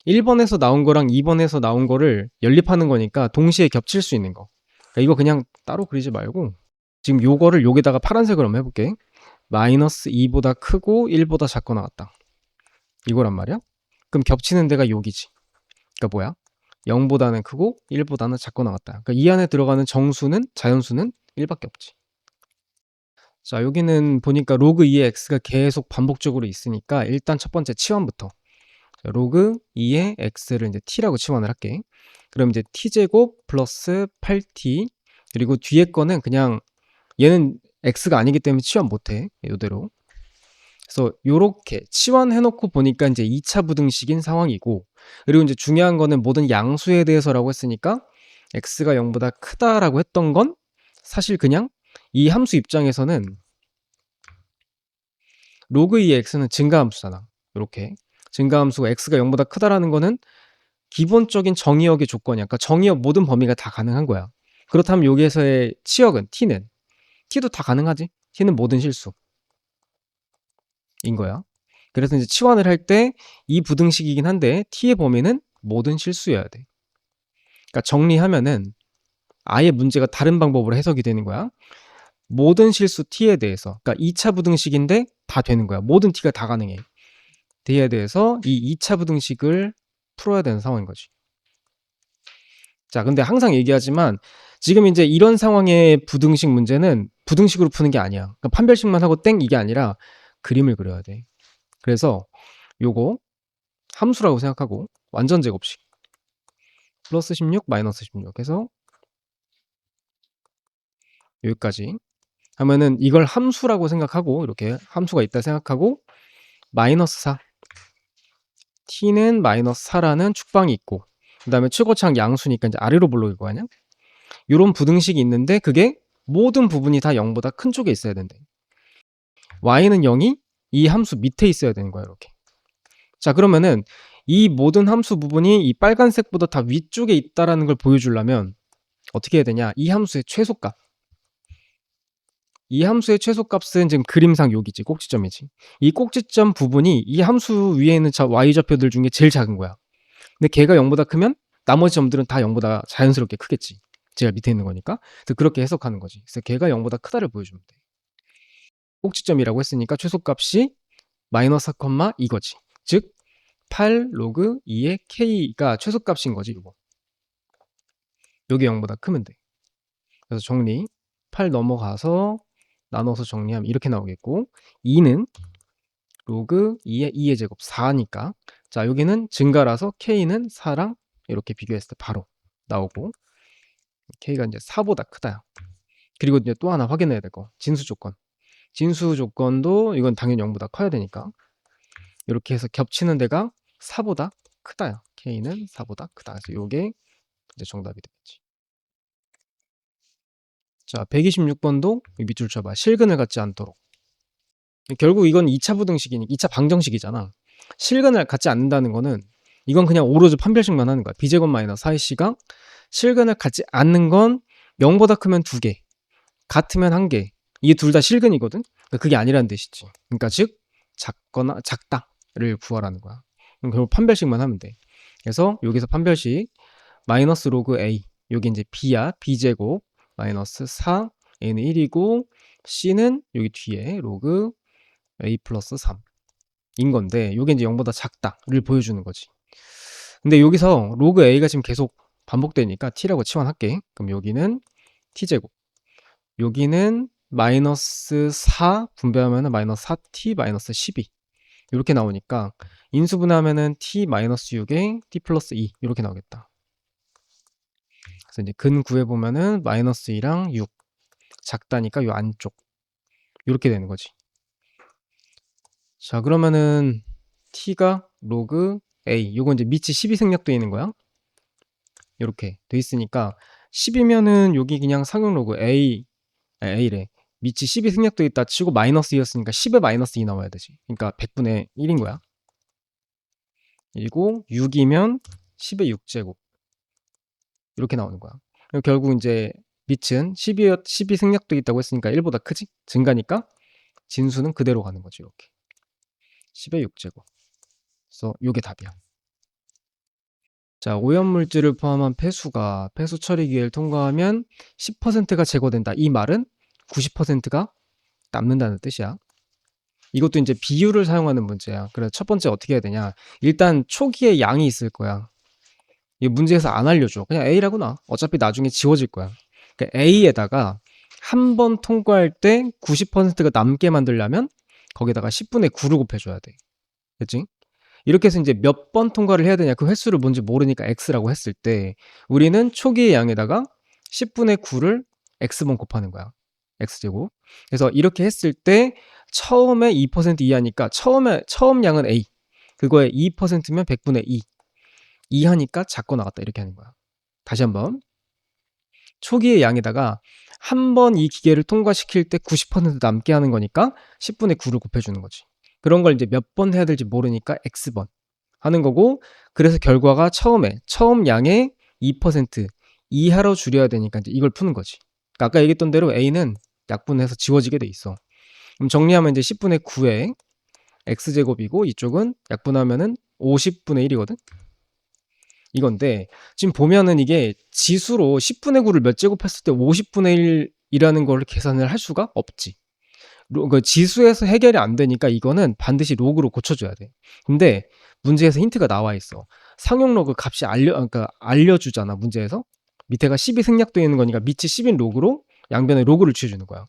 1번에서 나온 거랑 2번에서 나온 거를 연립하는 거니까 동시에 겹칠 수 있는 거. 그러니까 이거 그냥 따로 그리지 말고 지금 요거를 여기다가 파란색으로 한번 해볼게. 마이너스 2보다 크고 1보다 작거나 같다 이거란 말이야. 그럼 겹치는 데가 여기지. 그러니까 뭐야? 0보다는 크고 1보다는 작거나 같다. 그러니까 이 안에 들어가는 정수는, 자연수는 1밖에 없지. 자, 여기는 보니까 로그 2의 x가 계속 반복적으로 있으니까 일단 첫 번째 치환부터. 자, 로그 2의 x를 이제 t라고 치환을 할게. 그럼 이제 t제곱 플러스 8t, 그리고 뒤에 거는 그냥 얘는 x가 아니기 때문에 치환 못해. 이대로. 그래서 요렇게 치환해놓고 보니까 이제 2차 부등식인 상황이고, 그리고 이제 중요한 거는 모든 양수에 대해서라고 했으니까 x가 0보다 크다라고 했던 건 사실 그냥 이 함수 입장에서는 로그 2의 x는 증가함수잖아. 이렇게 증가함수가 x가 0보다 크다라는 거는 기본적인 정의역의 조건이야. 그러니까 정의역 모든 범위가 다 가능한 거야. 그렇다면 여기에서의 치역은 t도 다 가능하지. t는 모든 실수인 거야. 그래서 이제 치환을 할 때 이 부등식이긴 한데 t의 범위는 모든 실수여야 돼. 그러니까 정리하면은 아예 문제가 다른 방법으로 해석이 되는 거야. 모든 실수 t에 대해서, 그러니까 2차 부등식인데 다 되는 거야. 모든 t가 다 가능해. t에 대해서 이 2차 부등식을 풀어야 되는 상황인 거지. 자, 근데 항상 얘기하지만 지금 이제 이런 상황의 부등식 문제는 부등식으로 푸는 게 아니야. 그러니까 판별식만 하고 땡 이게 아니라 그림을 그려야 돼. 그래서 요거 함수라고 생각하고 완전 제곱식 플러스 16 마이너스 16 해서 여기까지 하면은 이걸 함수라고 생각하고 이렇게 함수가 있다 생각하고 마이너스 4 t는 마이너스 4라는 축방이 있고 그 다음에 최고차항 양수니까 이제 아래로 볼록일 거 아니야? 요런 부등식이 있는데 그게 모든 부분이 다 0보다 큰 쪽에 있어야 된대. y는 0이 이 함수 밑에 있어야 되는 거야 이렇게. 자 그러면은 이 모든 함수 부분이 이 빨간색보다 다 위쪽에 있다라는 걸 보여주려면 어떻게 해야 되냐, 이 함수의 최소값, 이 함수의 최소값은 지금 그림상 여기지, 꼭지점이지. 이 꼭지점 부분이 이 함수 위에 있는 y좌표들 중에 제일 작은 거야. 근데 걔가 0보다 크면 나머지 점들은 다 0보다 자연스럽게 크겠지, 제가 밑에 있는 거니까. 그래서 그렇게 해석하는 거지. 그래서 걔가 0보다 크다를 보여주면 돼. 꼭지점이라고 했으니까 최소값이 마이너스 4, 이거지. 즉 8 로그 2의 k가 최소값인 거지. 이거 여기 0보다 크면 돼. 그래서 정리 8 넘어가서 나눠서 정리하면 이렇게 나오겠고 2는 로그 2의 2의 제곱 4니까 자 여기는 증가라서 k는 4랑 이렇게 비교했을 때 바로 나오고 k가 이제 4보다 크다. 그리고 이제 또 하나 확인해야 될 거, 진수 조건. 진수 조건도 이건 당연히 0보다 커야 되니까 이렇게 해서 겹치는 데가 4보다 크다요. k는 4보다 크다. 그래서 이게 이제 정답이 되겠지. 자 126번도 밑줄 쳐봐. 실근을 갖지 않도록. 결국 이건 2차 부등식이니까 2차 방정식이잖아. 실근을 갖지 않는다는 거는 이건 그냥 오로지 판별식만 하는 거야. b제곱 마이너스 4ac가 실근을 갖지 않는 건 0보다 크면 2개, 같으면 1개. 이게 둘 다 실근이거든. 그러니까 그게 아니라는 뜻이지. 그러니까 즉 작거나 작다를 구하라는 거야. 그럼 결국 판별식만 하면 돼. 그래서 여기서 판별식 마이너스 로그 a, 여기 이제 b야. b제곱 마이너스 4 a는 1이고 c는 여기 뒤에 로그 a 플러스 3인 건데 요게 이제 0보다 작다를 보여주는 거지. 근데 여기서 로그 a가 지금 계속 반복되니까 t라고 치환할게. 그럼 여기는 t제곱, 여기는 마이너스 4 분배하면 마이너스 4t 마이너스 12 이렇게 나오니까 인수분해하면은 t 마이너스 6에 t 플러스 2 이렇게 나오겠다. 그래서 이제 근 구해보면은 마이너스 2랑 6 작다니까 요 안쪽 이렇게 되는 거지. 자 그러면은 t가 로그 a, 요거 이제 밑이 12 생략되어 있는 거야. 이렇게 돼 있으니까 10이면은 여기 그냥 상용 로그 a래. 밑이 10이 생략되어 있다 치고 마이너스 2였으니까 10에 마이너스 2 나와야 되지. 그러니까 100분의 1인 거야. 그리고 6이면 10의 6제곱 이렇게 나오는 거야. 결국 이제 밑은 10이 생략되어 있다고 했으니까 1보다 크지? 증가니까 진수는 그대로 가는 거지. 이렇게 10의 6제곱. 그래서 이게 답이야. 자, 오염물질을 포함한 폐수가 폐수 처리 기회를 통과하면 10%가 제거된다. 이 말은 90%가 남는다는 뜻이야. 이것도 이제 비율을 사용하는 문제야. 그래서 첫 번째 어떻게 해야 되냐? 일단 초기에 양이 있을 거야. 이 문제에서 안 알려줘. 그냥 A라고 놔. 어차피 나중에 지워질 거야. 그러니까 A에다가 한 번 통과할 때 90%가 남게 만들려면 거기다가 10분의 9를 곱해줘야 돼. 그치? 이렇게 해서 이제 몇 번 통과를 해야 되냐, 그 횟수를 뭔지 모르니까 x라고 했을 때 우리는 초기의 양에다가 10분의 9를 x번 곱하는 거야. x제곱. 그래서 이렇게 했을 때 처음에 2% 이하니까 처음 양은 a, 그거에 2%면 100분의 2 이하니까 작고 나갔다 이렇게 하는 거야. 다시 한번 초기의 양에다가 한 번 이 기계를 통과시킬 때 90% 남게 하는 거니까 10분의 9를 곱해주는 거지. 그런 걸 이제 몇 번 해야 될지 모르니까 x번 하는 거고, 그래서 결과가 처음 양의 2% 이하로 줄여야 되니까 이제 이걸 푸는 거지. 그러니까 아까 얘기했던 대로 a는 약분해서 지워지게 돼 있어. 그럼 정리하면 이제 10분의 9의 x제곱이고 이쪽은 약분하면은 50분의 1이거든. 이건데 지금 보면은 이게 지수로 10분의 9를 몇 제곱했을 때 50분의 1이라는 걸 계산을 할 수가 없지. 그 지수에서 해결이 안 되니까 이거는 반드시 로그로 고쳐줘야 돼. 근데 문제에서 힌트가 나와 있어. 상용 로그 값이 알려주잖아, 문제에서. 밑에가 10이 생략되어 있는 거니까 밑이 10인 로그로 양변에 로그를 취해주는 거야.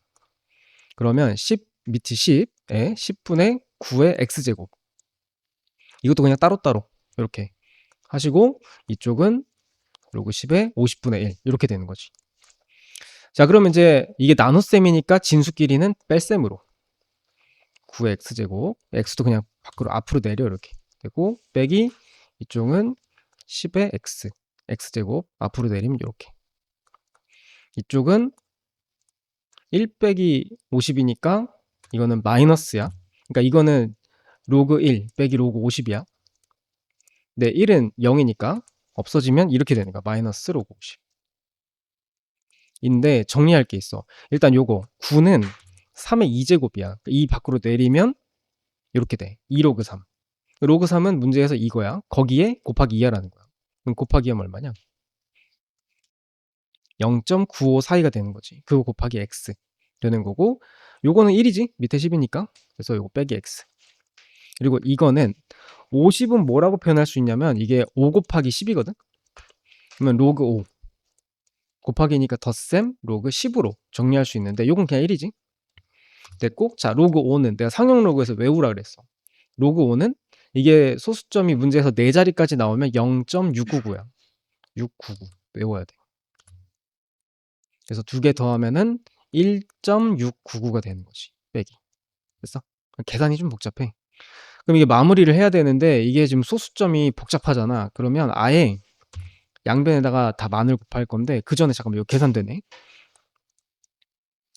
그러면 10 밑이 10에 10분의 9의 x제곱. 이것도 그냥 따로따로 이렇게 하시고 이쪽은 로그 10에 50분의 1 이렇게 되는 거지. 자, 그러면 이제 이게 나눗셈이니까 진수끼리는 뺄셈으로 9의 x제곱, x도 그냥 밖으로 앞으로 내려 이렇게 되고 빼기 이쪽은 10의 x제곱 앞으로 내리면 이렇게. 이쪽은 1 빼기 50이니까 이거는 마이너스야. 그러니까 이거는 로그 1 빼기 로그 50이야. 네, 1은 0이니까 없어지면 이렇게 되는 거야. 마이너스 로그 50. 인데 정리할 게 있어. 일단 요거 9는 3의 2제곱이야. 이 밖으로 내리면 이렇게 돼. 2로그 3. 로그 3은 문제에서 이거야. 거기에 곱하기 2야라는 거야. 그럼 곱하기 하면 얼마냐? 0.954가 되는 거지. 그거 곱하기 x 되는 거고 요거는 1이지. 밑에 10이니까. 그래서 요거 빼기 x. 그리고 이거는 50은 뭐라고 표현할 수 있냐면 이게 5 곱하기 10이거든. 그러면 로그 5 곱하기니까 덧셈 로그 10으로 정리할 수 있는데 요건 그냥 1이지. 됐고 자 로그 5는 내가 상용 로그에서 외우라 그랬어. 로그 5는 이게 소수점이 문제에서 4자리까지 나오면 0.699야. 699 외워야 돼. 그래서 2개 더하면은 1.699가 되는 거지. 빼기. 됐어? 계산이 좀 복잡해. 그럼 이게 마무리를 해야 되는데 이게 지금 소수점이 복잡하잖아. 그러면 아예 양변에다가 다 만을 곱할 건데 그 전에 잠깐만 이거 계산되네.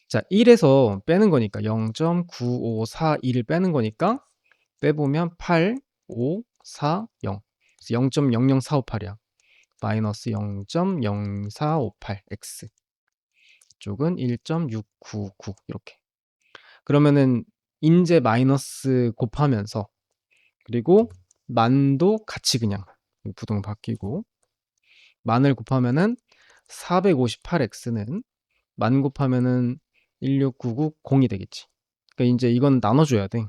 자 1에서 빼는 거니까 0.9541을 빼는 거니까 빼보면 8, 5, 4, 0 0.00458이야. 마이너스 0.0458x 이쪽은 1.699 이렇게. 그러면은 인제 마이너스 곱하면서 그리고 만도 같이 그냥 부등 바뀌고 만을 곱하면은 458x는 만 곱하면은 16990 0이 되겠지. 그러니까 이제 이건 나눠줘야 돼.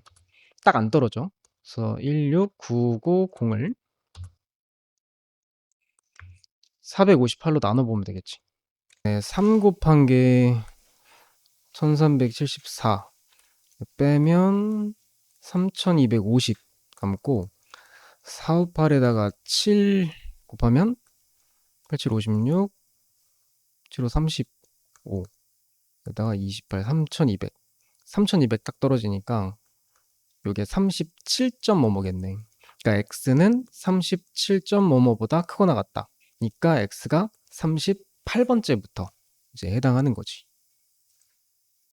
딱 안 떨어져. 그래서 16990을 458로 나눠보면 되겠지. 네, 3 곱한 게 1374 빼면 3250 남고 458에다가 7 곱하면 8756 75 35 에다가 28 3200 딱 떨어지니까 요게 37점 뭐뭐겠네. 그러니까 x는 37점 뭐뭐보다 크거나 같다. 그러니까 x가 38번째부터 이제 해당하는 거지.